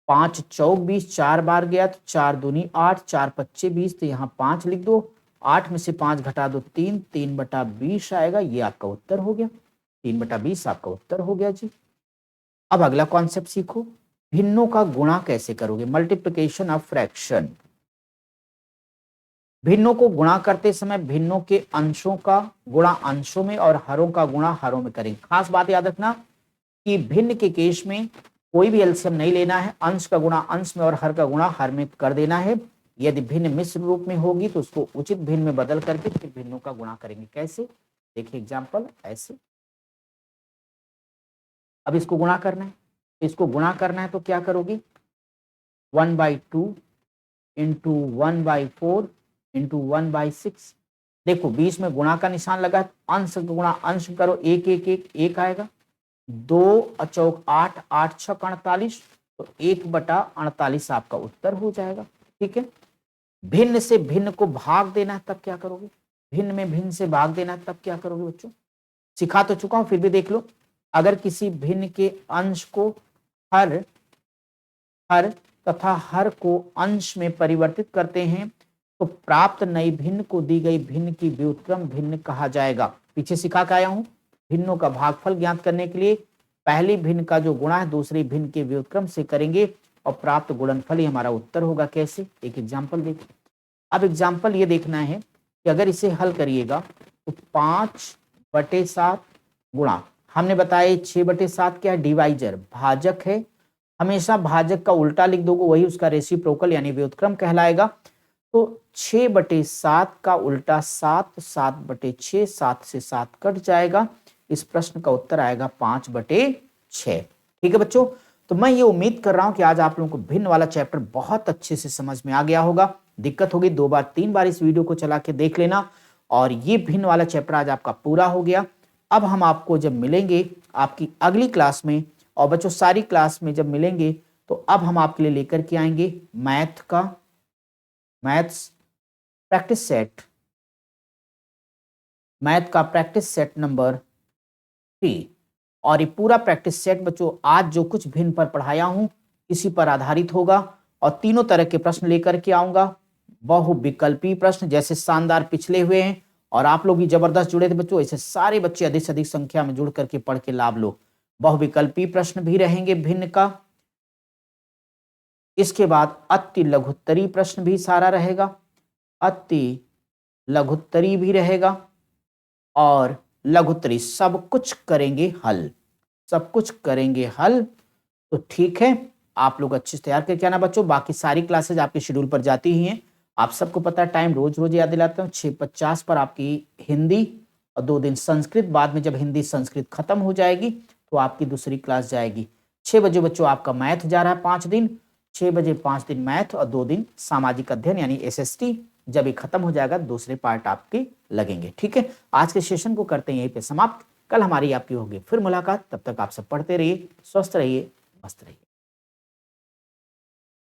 5 चौक 20, 4 बार गया तो 4 दूनी 8, 4 पच्चे 20, तो यहाँ 5 लिख दो, 8 में से 5 घटा दो 3, 3/20 आएगा। ये आपका उत्तर हो गया, 3/20 आपका उत्तर हो गया जी। अब अगला कॉन्सेप्ट सीखो, भिन्नों का गुणा कैसे करोगे, मल्टीप्लिकेशन ऑफ फ्रैक्शन। भिन्नों को गुणा करते समय भिन्नों के अंशों का गुणा अंशों में और हरों का गुणा हरों में करेंगे। खास बात याद रखना कि भिन्न के केस में कोई भी एलसीएम नहीं लेना है, अंश का गुणा अंश में और हर का गुणा हर में कर देना है। यदि भिन्न मिश्र रूप में होगी तो उसको उचित भिन्न में बदल करके फिर भिन्नों का गुणा करेंगे। कैसे? देखिए एग्जाम्पल ऐसे। अब इसको गुणा करना है, इसको गुणा करना है तो क्या करोगी? 1/2 इंटू 1/4 इंटू 1/6। देखो बीच में गुणा का निशान लगा है, अंश का गुणा अंश करो, एक एक एक एक आएगा, 2 अचौक 8, 8 छक 48, तो 1/48 आपका उत्तर हो जाएगा। ठीक है। भिन्न से भिन्न को भाग देना है तब क्या करोगे? भिन्न में भिन्न से भाग देना है तब क्या करोगे बच्चों? सिखा तो चुका हूं फिर भी देख लो। अगर किसी भिन्न के अंश को हर तथा हर को अंश में परिवर्तित करते हैं तो प्राप्त नई भिन्न को दी गई भिन्न की व्युत्क्रम भिन्न कहा जाएगा। पीछे सिखा के आया हूं। भिन्नों का भागफल ज्ञात करने के लिए पहली भिन्न का जो गुणा है दूसरी भिन्न के व्युत्क्रम से करेंगे और प्राप्त गुणनफल ही हमारा उत्तर होगा। कैसे? एक एग्जाम्पल देखिए। अब एग्जाम्पल ये देखना है कि अगर इसे हल करिएगा तो 5/7 गुणा, हमने बताया 6/7 क्या है? डिवाइजर, भाजक है। हमेशा भाजक का उल्टा लिख दोगे वही उसका रेसिप्रोकल यानी व्युत्क्रम कहलाएगा। तो 6/7 का उल्टा 7, 7/6, 7 से 7 कट जाएगा। इस प्रश्न का उत्तर आएगा 5/6। ठीक है बच्चों, तो मैं ये उम्मीद कर रहा हूं कि आज आप लोगों को भिन्न वाला चैप्टर बहुत अच्छे से समझ में आ गया होगा। दिक्कत होगी 2 बार 3 बार इस वीडियो को चला के देख लेना। और ये भिन्न वाला चैप्टर आज आपका पूरा हो गया। अब हम आपको जब मिलेंगे आपकी अगली क्लास में, और बच्चों सारी क्लास में जब मिलेंगे तो अब हम आपके लिए लेकर के आएंगे मैथ्स प्रैक्टिस सेट, मैथ का प्रैक्टिस सेट नंबर 3। और ये पूरा प्रैक्टिस सेट बच्चों आज जो कुछ भिन्न पर पढ़ाया हूं इसी पर आधारित होगा और तीनों तरह के प्रश्न लेकर के आऊंगा। बहुविकल्पी प्रश्न जैसे शानदार पिछले हुए हैं और आप लोग भी जबरदस्त जुड़े थे बच्चों, ऐसे सारे बच्चे अधिक से अधिक संख्या में जुड़ करके पढ़ के लाभ लो। बहुविकल्पी प्रश्न भी रहेंगे भिन्न का। इसके बाद अति लघुत्तरी प्रश्न भी सारा रहेगा, अति लघुत्तरी भी रहेगा और लघुत्तरी, सब कुछ करेंगे हल, सब कुछ करेंगे हल। तो ठीक है, आप लोग अच्छे से तैयार करके आना बच्चों। बाकी सारी क्लासेज आपके शेड्यूल पर जाती ही हैं। आप सबको पता है टाइम रोज रोज याद दिलाता हूँ। 6:50 पर आपकी हिंदी और 2 दिन संस्कृत। बाद में जब हिंदी संस्कृत खत्म हो जाएगी तो आपकी दूसरी क्लास जाएगी। 6 बजे बच्चों आपका मैथ जा रहा है 5 दिन, 6 बजे 5 दिन मैथ और 2 दिन सामाजिक अध्ययन यानी SST। जब ये खत्म हो जाएगा दूसरे पार्ट आपके लगेंगे। ठीक है, आज के सेशन को करते हैं यहीं पे समाप्त। कल हमारी आपकी होगी फिर मुलाकात। तब तक आप सब पढ़ते रहिए, स्वस्थ रहिए, मस्त रहिए।